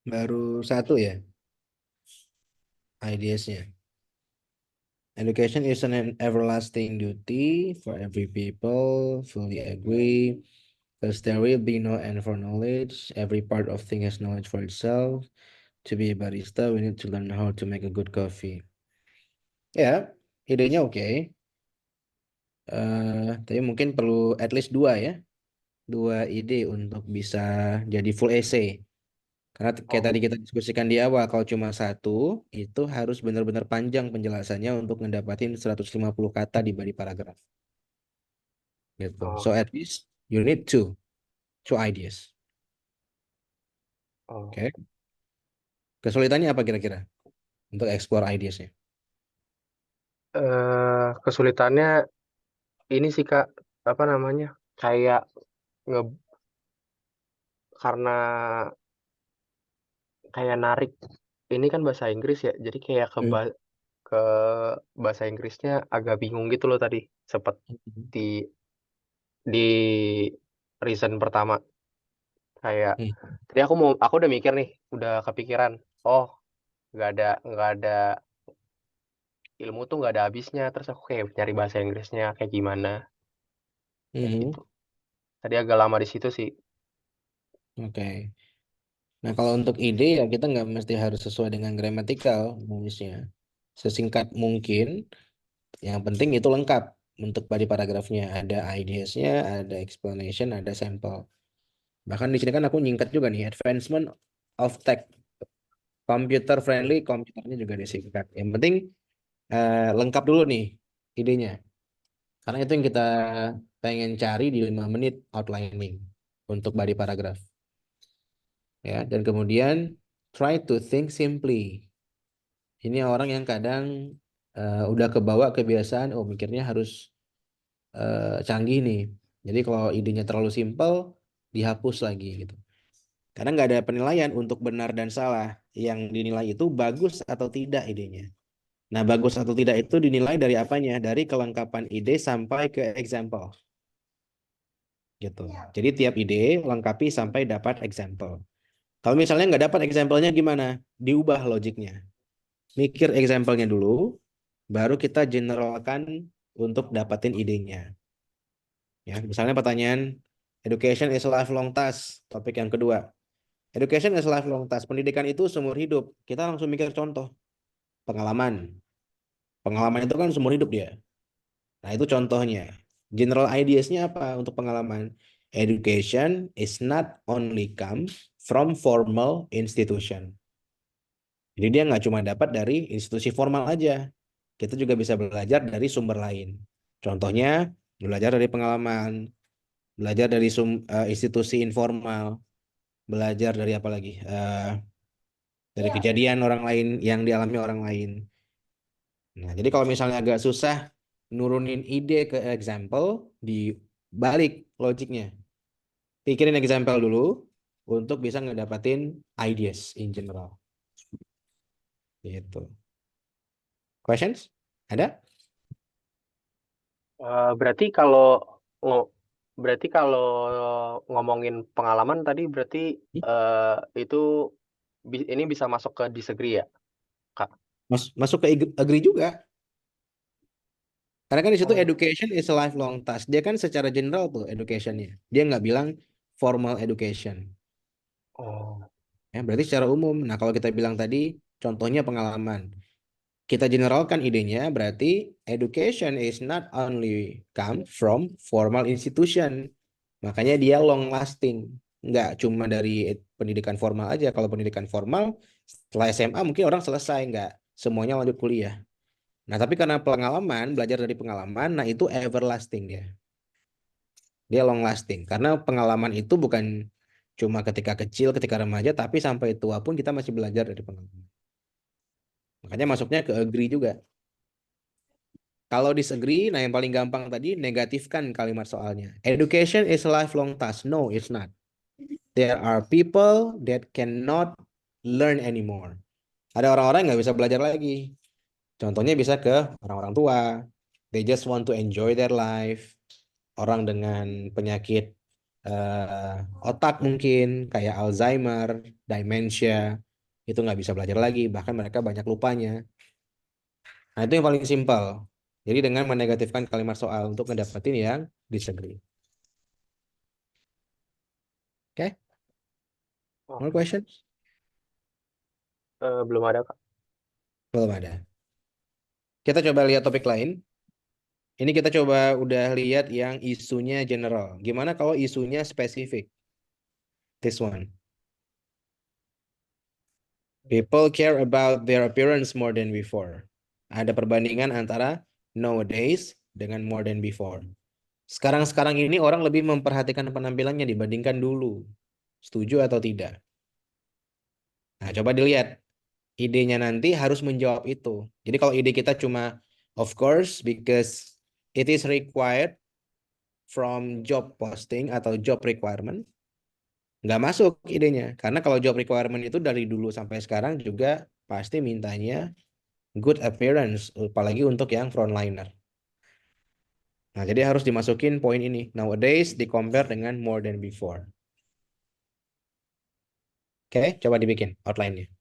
Baru satu ya, ideasnya. Education is an everlasting duty for every people. Fully agree. Because there will be no end for knowledge. Every part of thing has knowledge for itself. To be a barista, we need to learn how to make a good coffee. Ya, idenya oke. Tapi mungkin perlu at least dua ya. Dua ide untuk bisa jadi full essay. Karena kayak Oh, tadi kita diskusikan di awal, kalau cuma satu, itu harus benar-benar panjang penjelasannya untuk ngedapatin 150 kata di body paragraf. Gitu. So oh, at least you need two ideas. oh. Oke. Kesulitannya apa kira-kira untuk explore ideasnya? Kesulitannya ini sih Kak, apa namanya? Kayak nge karena kayak narik ini kan bahasa Inggris ya, jadi kayak Hmm. ke bahasa Inggrisnya agak bingung gitu loh tadi. Seperti di reason pertama kayak Hmm. tadi aku udah mikir nih, udah kepikiran. Oh, nggak ada ilmu tuh nggak ada habisnya. Terus aku kayak nyari bahasa Inggrisnya kayak gimana, kayak Mhm. gitu. Tadi agak lama di situ sih. Oke. Nah, kalau untuk ide ya kita nggak mesti harus sesuai dengan gramatikal nulisnya. Sesingkat mungkin, yang penting itu lengkap untuk body paragrafnya. Ada ideasnya, ada explanation, ada sampel. Bahkan di sini kan aku nyingkat juga nih, advancement of tech, computer friendly, komputernya juga disingkat. Yang penting lengkap dulu nih idenya. Karena itu yang kita pengen cari di 5 menit outlining untuk body paragraph. Ya, dan kemudian try to think simply. Ini orang yang kadang udah kebawa kebiasaan, oh mikirnya harus canggih nih. Jadi kalau idenya terlalu simpel, dihapus lagi gitu. Karena nggak ada penilaian untuk benar dan salah. Yang dinilai itu bagus atau tidak idenya. Nah, bagus atau tidak itu dinilai dari apanya? Dari kelengkapan ide sampai ke example gitu. Jadi tiap ide lengkapi sampai dapat example. Kalau misalnya nggak dapat example-nya gimana? Diubah logiknya. Mikir example-nya dulu, baru kita generalkan untuk dapatin idenya. Ya, misalnya pertanyaan education is a lifelong task, topik yang kedua. Education is a lifelong task. Pendidikan itu seumur hidup. Kita langsung mikir contoh, pengalaman. Pengalaman itu kan seumur hidup dia. Nah, itu contohnya. General ideas-nya apa untuk pengalaman? Education is not only come from formal institution. Jadi dia nggak cuma dapat dari institusi formal aja. Kita juga bisa belajar dari sumber lain. Contohnya, belajar dari pengalaman, belajar dari institusi informal, belajar dari apa lagi? Dari kejadian orang lain yang dialami orang lain. Nah, jadi kalau misalnya agak susah nurunin ide ke example, dibalik logiknya. Pikirin example dulu, untuk bisa ngedapatin ideas in general. Gitu. Questions? Ada? Berarti kalau ngo berarti kalau ngomongin pengalaman tadi berarti, itu ini bisa masuk ke disagree ya, Kak? Masuk ke agree juga. Karena kan di situ Oh. education is a lifelong task. Dia kan secara general tuh educationnya. Dia nggak bilang formal education. Oh. Ya, berarti secara umum. Nah, kalau kita bilang tadi, contohnya pengalaman. Kita generalkan idenya, berarti education is not only come from formal institution. Makanya dia long lasting. Nggak cuma dari pendidikan formal aja. Kalau pendidikan formal, setelah SMA mungkin orang selesai. Nggak semuanya lanjut kuliah. Nah, tapi karena pengalaman, belajar dari pengalaman, nah itu everlasting dia. Dia long lasting. Karena pengalaman itu bukan cuma ketika kecil, ketika remaja, tapi sampai tua pun kita masih belajar dari pengalaman. Makanya masuknya ke agree juga. Kalau disagree, nah yang paling gampang tadi, negatifkan kalimat soalnya. Education is a lifelong task. No, it's not. There are people that cannot learn anymore. Ada orang-orang yang nggak bisa belajar lagi. Contohnya bisa ke orang-orang tua. They just want to enjoy their life. Orang dengan penyakit otak mungkin, kayak Alzheimer, dementia, itu nggak bisa belajar lagi. Bahkan mereka banyak lupanya. Nah, itu yang paling simpel. Jadi dengan menegatifkan kalimat soal untuk ngedapetin yang disagree. Oke, more Oke. questions? Belum ada, Kak. Belum ada. Kita coba lihat topik lain. Ini kita coba udah lihat yang isunya general. Gimana kalau isunya spesifik? This one. People care about their appearance more than before. Ada perbandingan antara nowadays dengan more than before. Sekarang-sekarang ini orang lebih memperhatikan penampilannya dibandingkan dulu. Setuju atau tidak? Nah, coba dilihat. Idenya nanti harus menjawab itu. Jadi kalau ide kita cuma of course because it is required from job posting atau job requirement, nggak masuk idenya. Karena kalau job requirement itu dari dulu sampai sekarang juga pasti mintanya good appearance, apalagi untuk yang frontliner. Nah, jadi harus dimasukin poin ini. Nowadays di compare dengan more than before. Oke, coba dibikin outline-nya.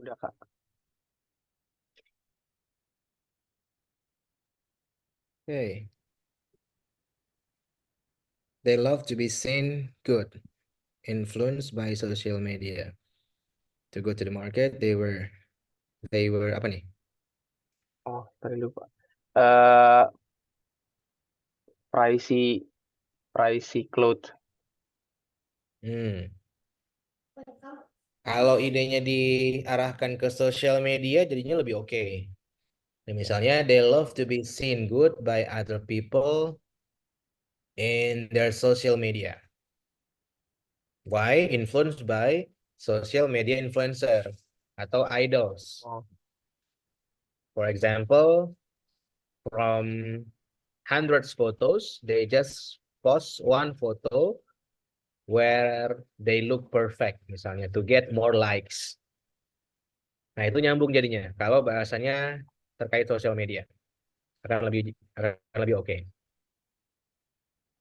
Udah, Kak. Okay. They love to be seen good, influenced by social media. To go to the market, they were apa nih? Oh, tadi lupa. Eh, pricey pricey clothes. Hmm. Kalau idenya diarahkan ke social media, jadinya lebih oke. Nah, misalnya, they love to be seen good by other people in their social media. Why? Influenced by social media influencer atau idols. Oh, For example, from hundreds photos, they just post one photo where they look perfect, misalnya, to get more likes. Nah, itu nyambung jadinya. Kalau bahasanya terkait sosial media, akan lebih oke.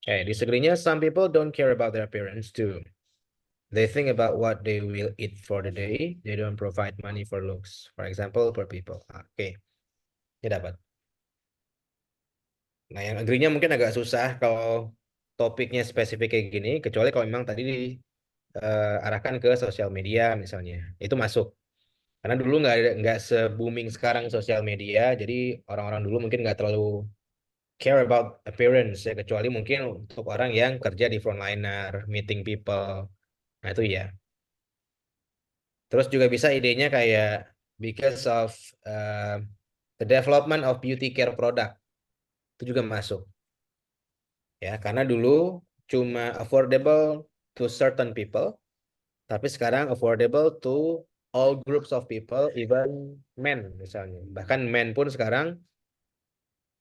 Disagree-nya, some people don't care about their appearance too. They think about what they will eat for the day. They don't provide money for looks. For example, per people. Oke, ini dapat. Nah, yang agree-nya mungkin agak susah kalau topiknya spesifik kayak gini, kecuali kalau memang tadi diarahkan ke sosial media misalnya. Itu masuk. Karena dulu nggak se-booming sekarang sosial media, jadi orang-orang dulu mungkin nggak terlalu care about appearance ya, kecuali mungkin untuk orang yang kerja di frontliner, meeting people. Nah, itu ya. Terus juga bisa idenya kayak because of uh, the development of beauty care product. Itu juga masuk. Ya, karena dulu cuma affordable to certain people, tapi sekarang affordable to all groups of people, even men misalnya. Bahkan men pun sekarang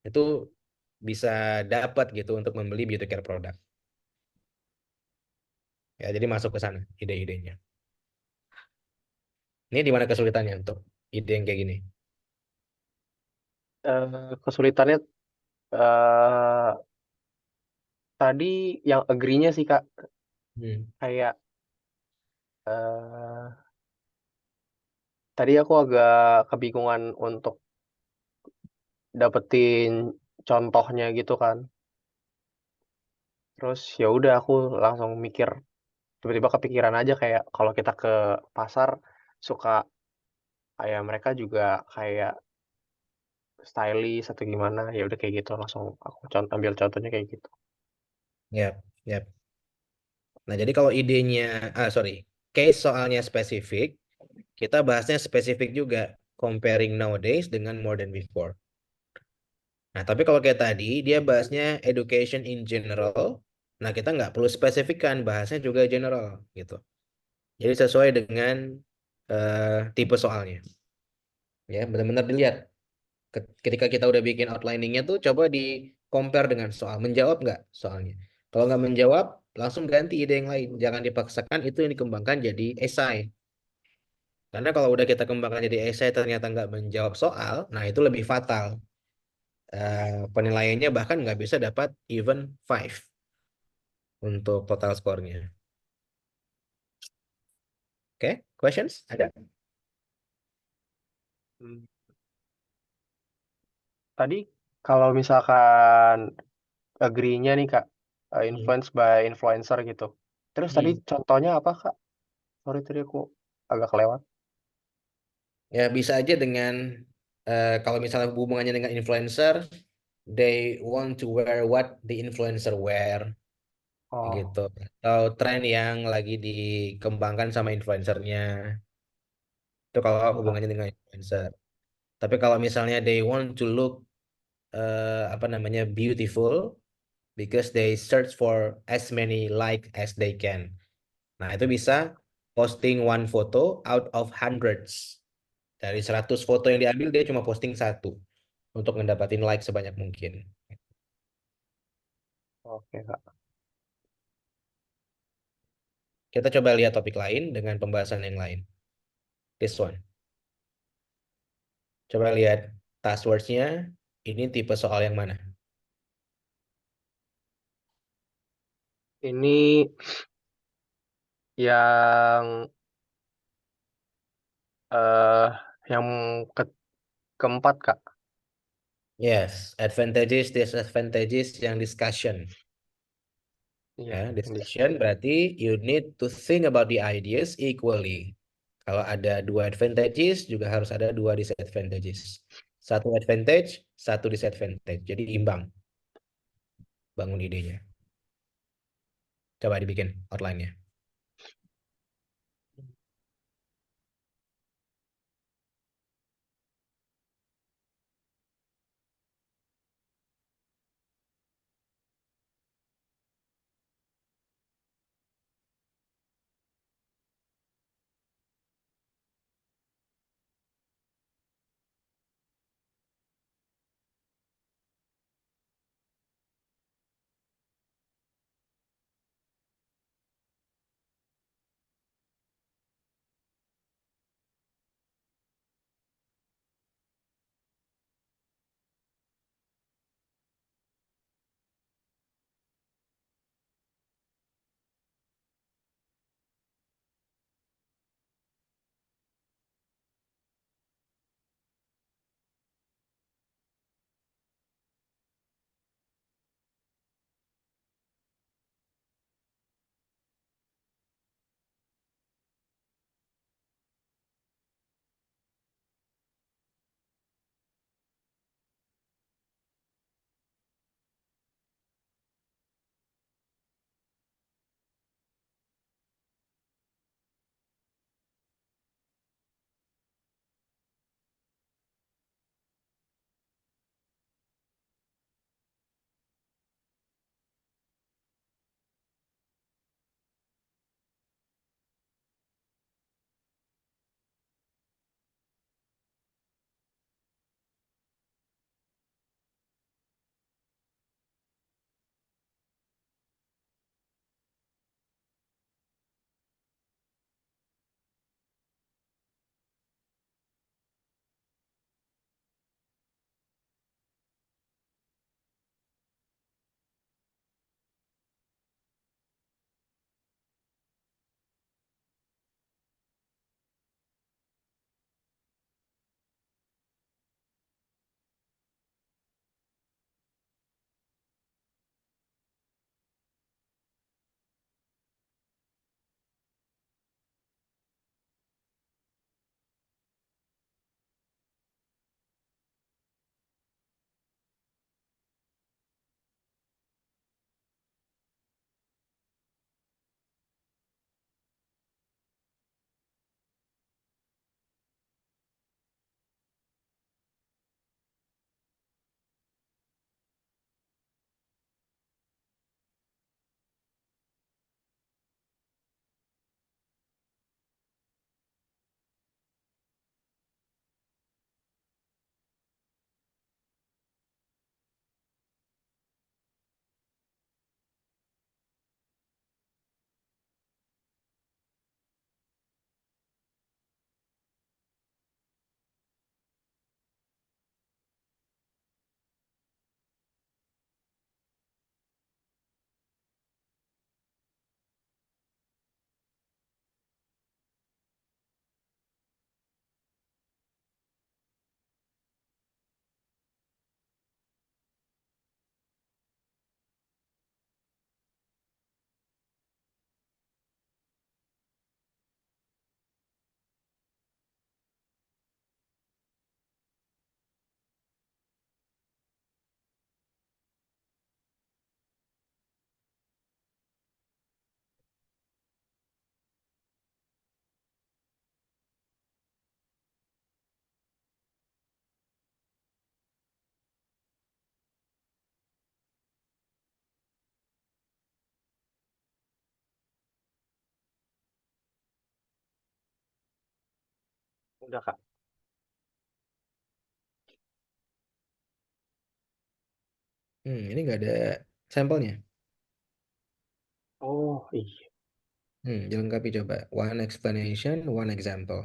itu bisa dapat gitu untuk membeli beauty care product. Ya, jadi masuk ke sana ide-idenya. Ini di mana kesulitannya untuk ide yang kayak gini? kesulitannya eh tadi yang agree-nya sih, Kak. Hmm. Kayak eh tadi aku agak kebingungan untuk dapetin contohnya gitu kan. Terus ya udah aku langsung mikir, tiba-tiba kepikiran aja kayak kalau kita ke pasar suka kayak mereka juga kayak stylish atau gimana, ya udah kayak gitu langsung aku ambil contohnya kayak gitu. Yap, yap. Nah, jadi kalau idenya, sorry, case soalnya spesifik, kita bahasnya spesifik juga, comparing nowadays dengan more than before. Nah, tapi kalau kayak tadi, dia bahasnya education in general. Nah, kita nggak perlu spesifikkan, bahasnya juga general, gitu. Jadi sesuai dengan tipe soalnya. Ya, benar-benar dilihat. Ketika kita udah bikin outliningnya tuh, coba di compare dengan soal. Menjawab nggak soalnya? Kalau nggak menjawab, langsung ganti ide yang lain. Jangan dipaksakan itu yang dikembangkan jadi esai. Karena kalau udah kita kembangkan jadi esai ternyata nggak menjawab soal, nah itu lebih fatal. Penilaiannya bahkan nggak bisa dapat even 5 untuk total skornya. Oke, questions? Ada? Hmm. Tadi kalau misalkan agree-nya nih Kak, Hmm. influence by influencer gitu. Terus tadi Hmm. contohnya apa Kak? Sorry tadi aku agak kelewat. Ya bisa aja dengan kalau misalnya hubungannya dengan influencer, they want to wear what the influencer wear Oh, gitu. Atau tren yang lagi dikembangkan sama influencernya. Itu kalau ah, hubungannya dengan influencer. Tapi kalau misalnya they want to look apa namanya beautiful because they search for as many like as they can. Nah, itu bisa posting one photo out of hundreds. Dari 100 foto yang diambil, dia cuma posting satu untuk ngedapatin like sebanyak mungkin. oke Kak. Kita coba lihat topik lain dengan pembahasan yang lain. This one. Coba lihat task words-nya. Ini tipe soal yang mana? Ini yang Eee, yang ke keempat, Kak. Yes, advantages, disadvantages yang discussion. Iya, Ya, yang discussion berarti you need to think about the ideas equally. Kalau ada dua advantages, juga harus ada dua disadvantages. Satu advantage, satu disadvantage. Jadi imbang bangun idenya. Coba dibikin outline-nya. Udah, Kak. Ini nggak ada sampelnya. Oh, iya. Dilengkapi coba. One explanation, one example.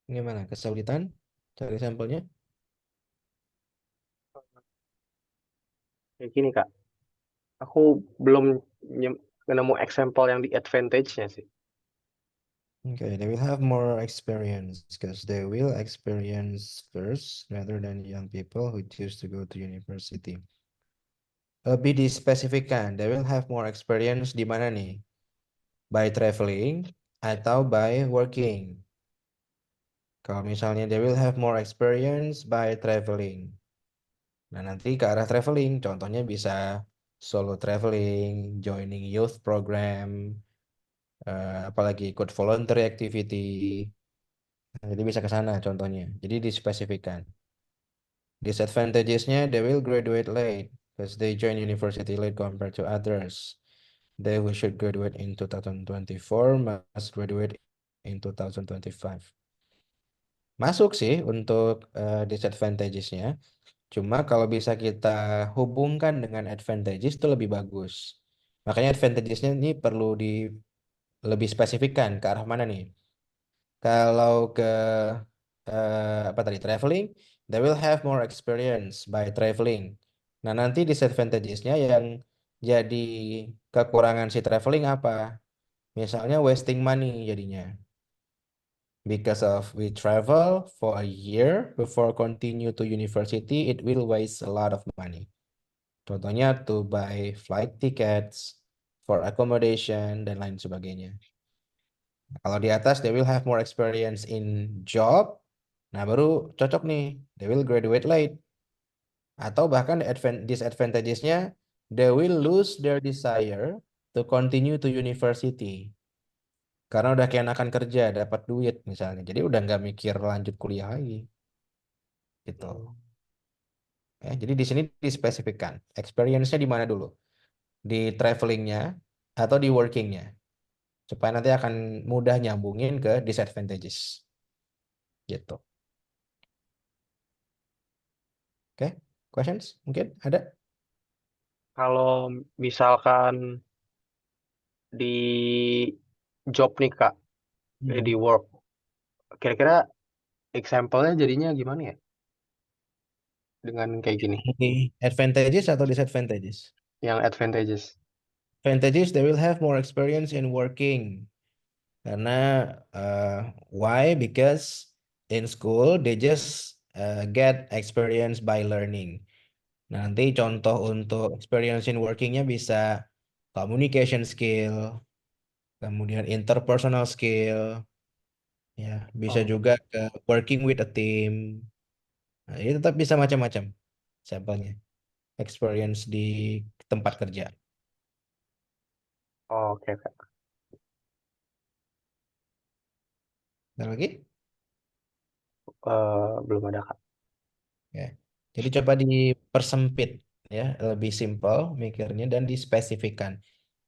Gimana? Kesulitan cari sampelnya? Kayak gini Kak, aku belum nemu example yang di advantage-nya sih. Okay, they will have more experience because they will experience first rather than young people who choose to go to university. Lebih dispesifikkan, they will have more experience di mana nih? By traveling atau by working? Kalau misalnya they will have more experience by traveling. Nah, nanti ke arah traveling, contohnya bisa solo traveling, joining youth program, apalagi ikut voluntary activity. Nah, jadi bisa ke sana contohnya. Jadi dispesifikkan. Disadvantages-nya, they will graduate late because they join university late compared to others. They who should graduate in 2024 must graduate in 2025. Masuk sih untuk disadvantages-nya. Cuma kalau bisa kita hubungkan dengan advantages itu lebih bagus. Makanya advantages-nya ini perlu lebih spesifikkan ke arah mana nih. Kalau ke apa tadi traveling, they will have more experience by traveling. Nah, nanti disadvantages-nya yang jadi kekurangan si traveling apa? Misalnya wasting money jadinya. Because of we travel for a year before continue to university, it will waste a lot of money. Contohnya to buy flight tickets, for accommodation, dan lain sebagainya. Kalau di atas, they will have more experience in job. Nah, baru cocok nih. They will graduate late. Atau bahkan disadvantages-nya, they will lose their desire to continue to university. Karena udah keenakan kerja, dapat duit misalnya. Jadi udah nggak mikir lanjut kuliah lagi. Gitu. Hmm. Ya, jadi di sini dispesifikkan. Experience-nya di mana dulu? Di travelingnya atau di workingnya? Supaya nanti akan mudah nyambungin ke disadvantages. Gitu. Oke, questions mungkin ada? Kalau misalkan di job nih Kak, di Hmm. work, kira-kira example-nya jadinya gimana ya dengan kayak gini? Ini advantages atau disadvantages? Yang advantages. Advantages, they will have more experience in working. Karena why? Because in school they just get experience by learning. Nanti contoh untuk experience in workingnya bisa communication skill, kemudian interpersonal skill, ya bisa Oh, juga ke working with a team. Nah, ini tetap bisa macam-macam sampelnya. Experience di tempat kerja. oke Kak. Ada lagi? Belum ada Kak. Ya. Jadi coba dipersempit ya, lebih simple mikirnya dan dispesifikkan.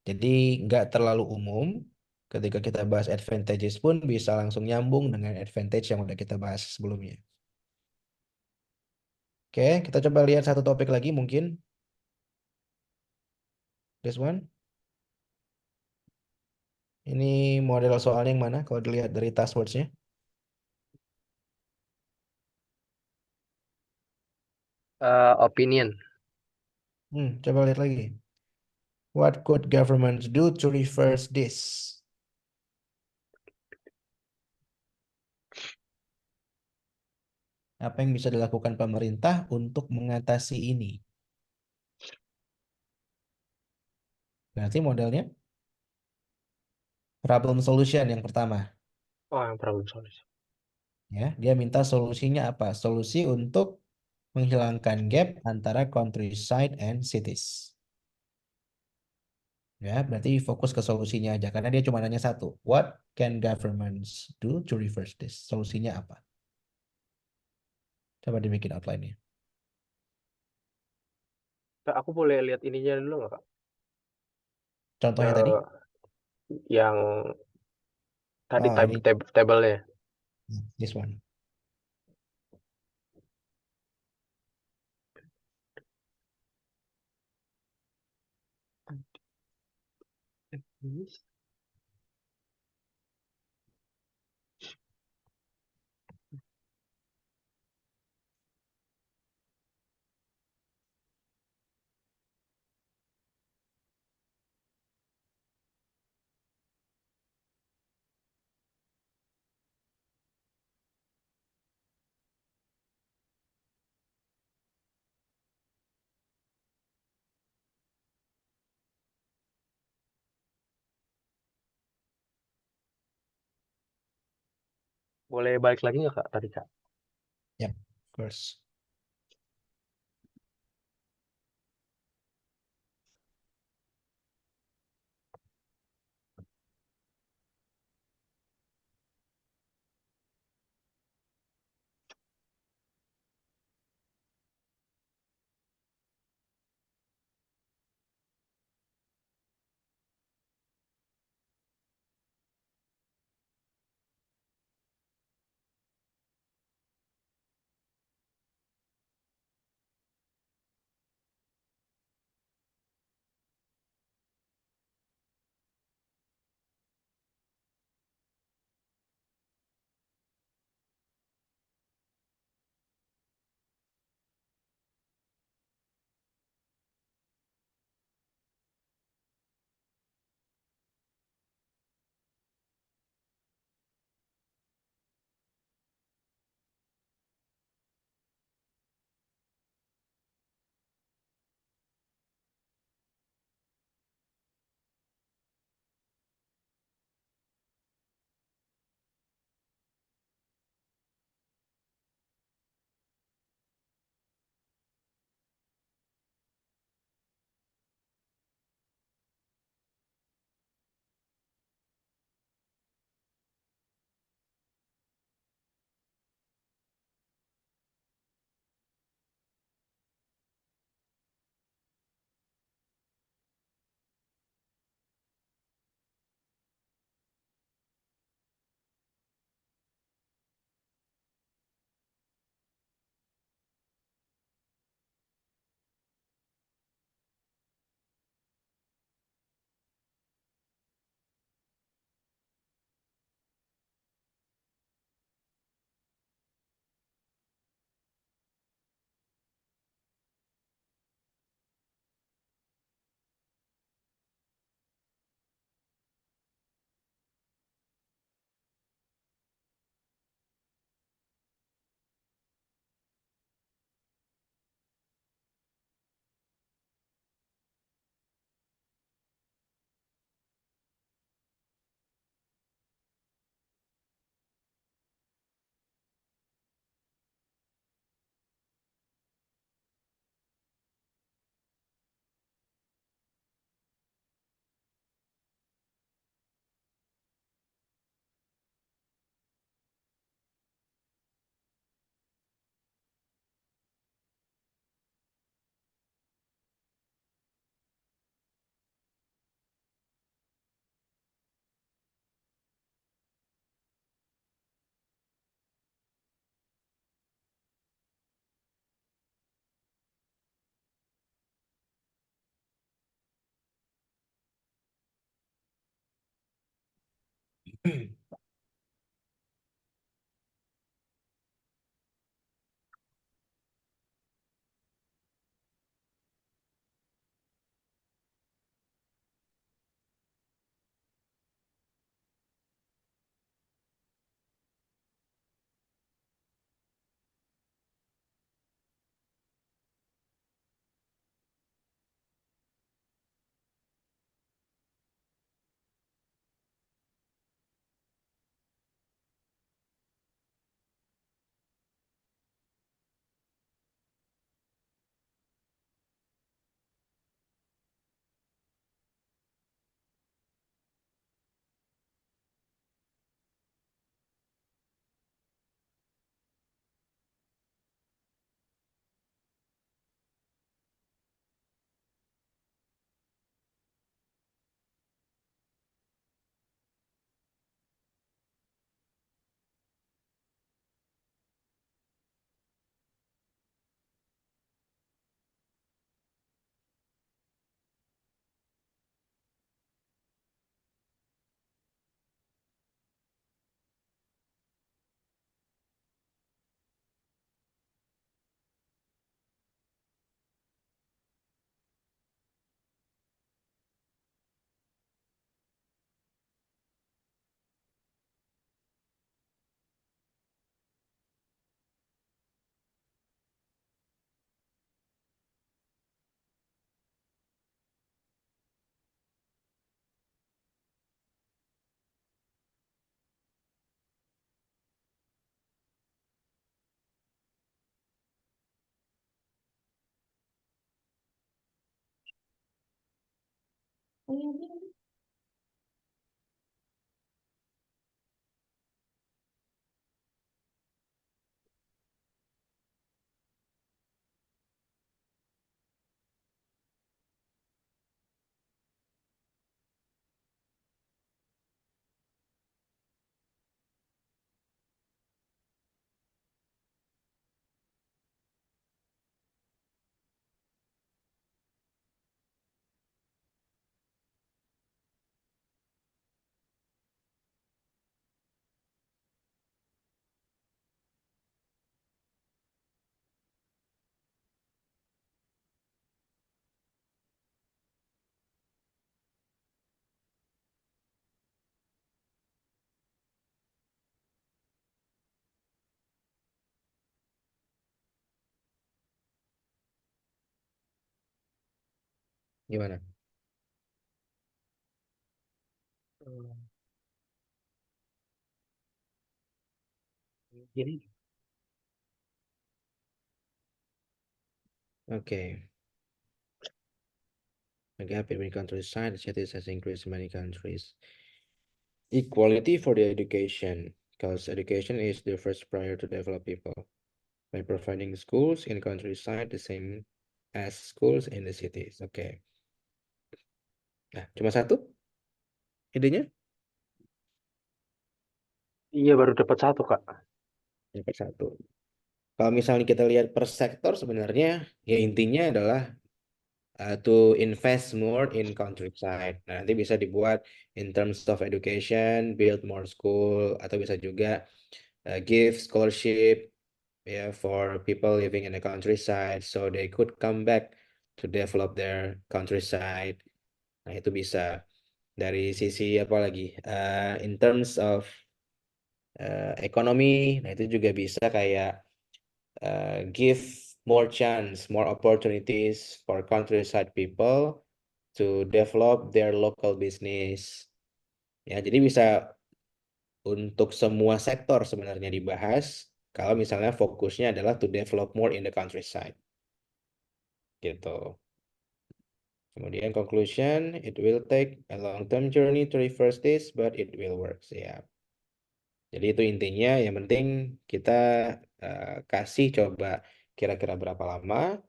Jadi nggak terlalu umum. Ketika kita bahas advantages pun bisa langsung nyambung dengan advantage yang udah kita bahas sebelumnya. Oke, kita coba lihat satu topik lagi mungkin. This one. Ini model soalnya yang mana kalau dilihat dari task words-nya? Opinion. Coba lihat lagi. What could governments do to reverse this? Apa yang bisa dilakukan pemerintah untuk mengatasi ini? Berarti modelnya problem solution yang pertama. Oh, yang problem solution. Ya, dia minta solusinya apa? Solusi untuk menghilangkan gap antara countryside and cities. Ya, berarti fokus ke solusinya aja karena dia cuma nanya satu. What can governments do to reverse this? Solusinya apa? Coba dibikin outline-nya. Kak, aku boleh lihat ininya dulu nggak Kak? Contohnya tadi? Eh, yang tadi Oh, ini tabelnya. this one. Boleh balik lagi nggak Kak tadi Kak? Yep, of course. Gimana? Jadi Oke. The gap between countryside and cities has increased in many countries. Equality for the education, because education is the first prior to develop people. By providing schools in countryside the same as schools in the cities. Oke. Nah, cuma satu idenya? iya baru dapat satu Kak. Dapat satu. Kalau misalnya kita lihat per sektor sebenarnya ya intinya adalah to invest more in countryside. Nah, nanti bisa dibuat in terms of education, build more school, atau bisa juga give scholarship ya for people living in the countryside so they could come back to develop their countryside. Nah, itu bisa dari sisi apa lagi? In terms of ekonomi, nah itu juga bisa kayak give more chance, more opportunities for countryside people to develop their local business. Ya, jadi bisa untuk semua sektor sebenarnya dibahas kalau misalnya fokusnya adalah to develop more in the countryside. Gitu. Kemudian conclusion, it will take a long-term journey to reverse this, but it will work. Ya. Jadi itu intinya, yang penting kita kasih coba kira-kira berapa lama.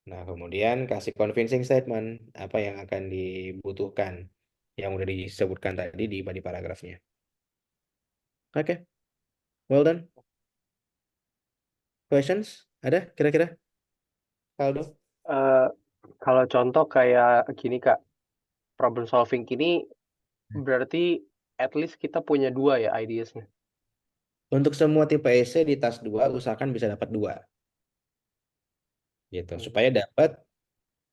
Nah, kemudian kasih convincing statement apa yang akan dibutuhkan yang udah disebutkan tadi di body paragrafnya. Oke, well done. Questions? Ada kira-kira? Aldo? Eh, kalau contoh kayak gini Kak, problem solving ini berarti at least kita punya dua ya ideasnya. Untuk semua tipe essay di tas 2 usahakan bisa dapat 2 gitu Hmm. supaya dapat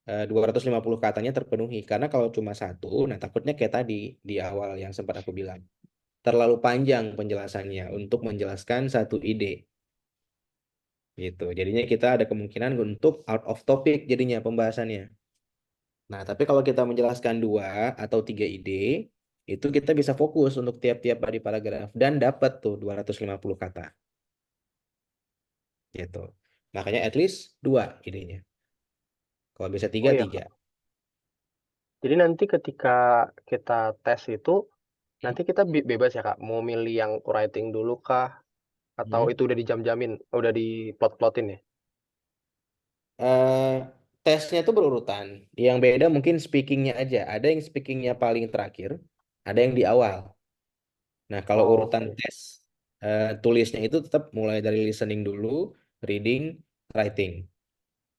250 katanya terpenuhi karena kalau cuma satu nah takutnya kayak tadi di awal yang sempat aku bilang terlalu panjang penjelasannya untuk menjelaskan satu ide gitu jadinya kita ada kemungkinan untuk out of topic jadinya pembahasannya. Nah tapi kalau kita menjelaskan 2 atau 3 ide itu kita bisa fokus untuk tiap-tiap body paragraf dan dapat tuh 250 kata gitu makanya at least 2 idenya kalau bisa Oh tiga iya tiga. Kak. Jadi nanti ketika kita tes itu, nanti kita bebas ya Kak, mau milih yang writing dulu kah? Atau Hmm. itu udah dijam-jamin, udah diplot-plotin ya? eh Tesnya tuh berurutan. Yang beda mungkin speakingnya aja. Ada yang speakingnya paling terakhir, ada yang di awal. Nah, kalau urutan Oke. tes tulisnya itu tetap mulai dari listening dulu, reading, writing.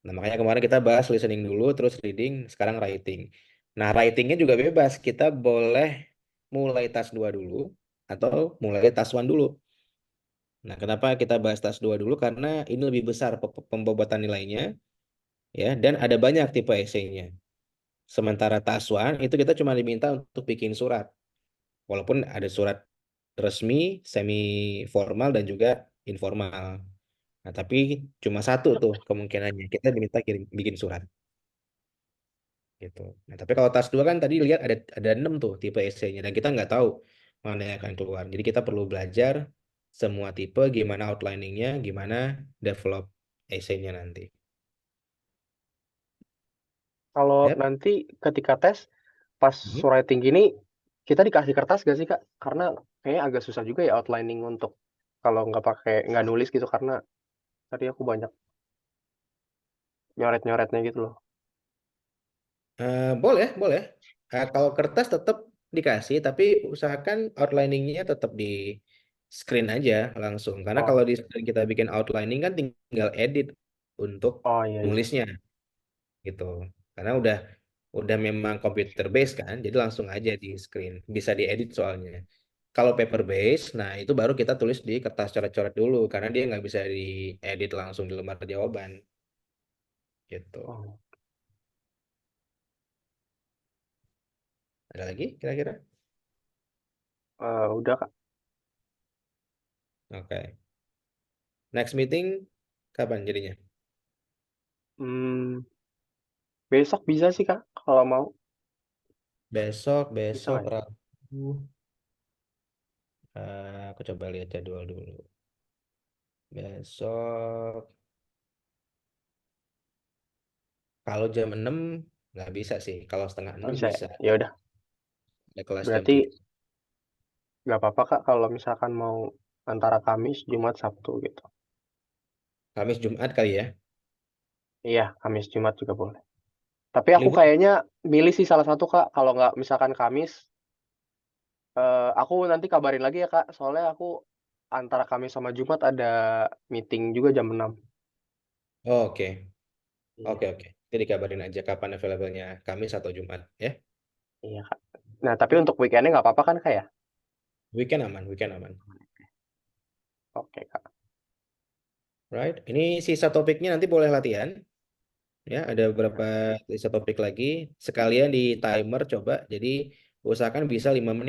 Nah, makanya kemarin kita bahas listening dulu, terus reading, sekarang writing. Nah, writingnya juga bebas. Kita boleh mulai tas 2 dulu, atau mulai tas 1 dulu. Nah, kenapa kita bahas tas 2 dulu? Karena ini lebih besar pembobatan nilainya, ya, dan ada banyak tipe esainya. Sementara taswan itu kita cuma diminta untuk bikin surat. Walaupun ada surat resmi, semi formal dan juga informal. Nah, tapi cuma satu tuh kemungkinannya. Kita diminta bikin surat gitu. Nah, tapi kalau tas 2 kan tadi lihat ada 6 tuh tipe esainya dan kita nggak tahu mana yang akan keluar. Jadi kita perlu belajar semua tipe, gimana outliningnya, gimana develop esainya nanti. Kalau Yap. nanti ketika tes, pas Mhm. writing gini kita dikasih kertas gak sih Kak? Karena kayaknya agak susah juga ya outlining untuk kalau nggak nulis gitu karena tadi aku banyak nyoret-nyoretnya gitu loh. Boleh, boleh. Kalau kertas tetap dikasih, tapi usahakan outliningnya tetap di screen aja langsung. Karena Oh, kalau di screen kita bikin outlining kan tinggal edit untuk oh iya iya. nulisnya gitu. Karena udah memang computer based kan, jadi langsung aja di screen. Bisa diedit soalnya. Kalau paper based, nah itu baru kita tulis di kertas coret-coret dulu, karena dia nggak bisa diedit langsung di lembar jawaban gitu. Oh, Ada lagi kira-kira? udah Kak. Oke. Next meeting kapan jadinya? Hmm, besok bisa sih Kak kalau mau. Besok, Bisa besok nggak ya? Rabu. Aku coba lihat jadwal dulu. Besok, kalau jam 6 nggak bisa sih. Kalau setengah Nggak 6 bisa ya? bisa. Ya udah. Ada kelas jam Berarti 7. nggak apa-apa Kak kalau misalkan mau antara Kamis, Jumat, Sabtu gitu. Kamis Jumat kali ya. Iya, Kamis, Jumat juga boleh. Tapi aku Libur. kayaknya milih sih salah satu Kak. Kalau nggak misalkan Kamis, aku nanti kabarin lagi ya Kak. Soalnya aku antara Kamis sama Jumat ada meeting juga jam 6. Oh, oke. Iya, Oke, oke. Jadi dikabarin aja kapan available-nya Kamis atau Jumat ya. iya Kak. Nah, tapi untuk weekendnya nggak apa-apa kan Kak ya? Weekend aman, weekend aman. Oke Kak. Right? Ini sisa topiknya nanti boleh latihan. Ya, ada beberapa Oke. sisa topik lagi. Sekalian di timer coba. Jadi usahakan bisa 5 menit.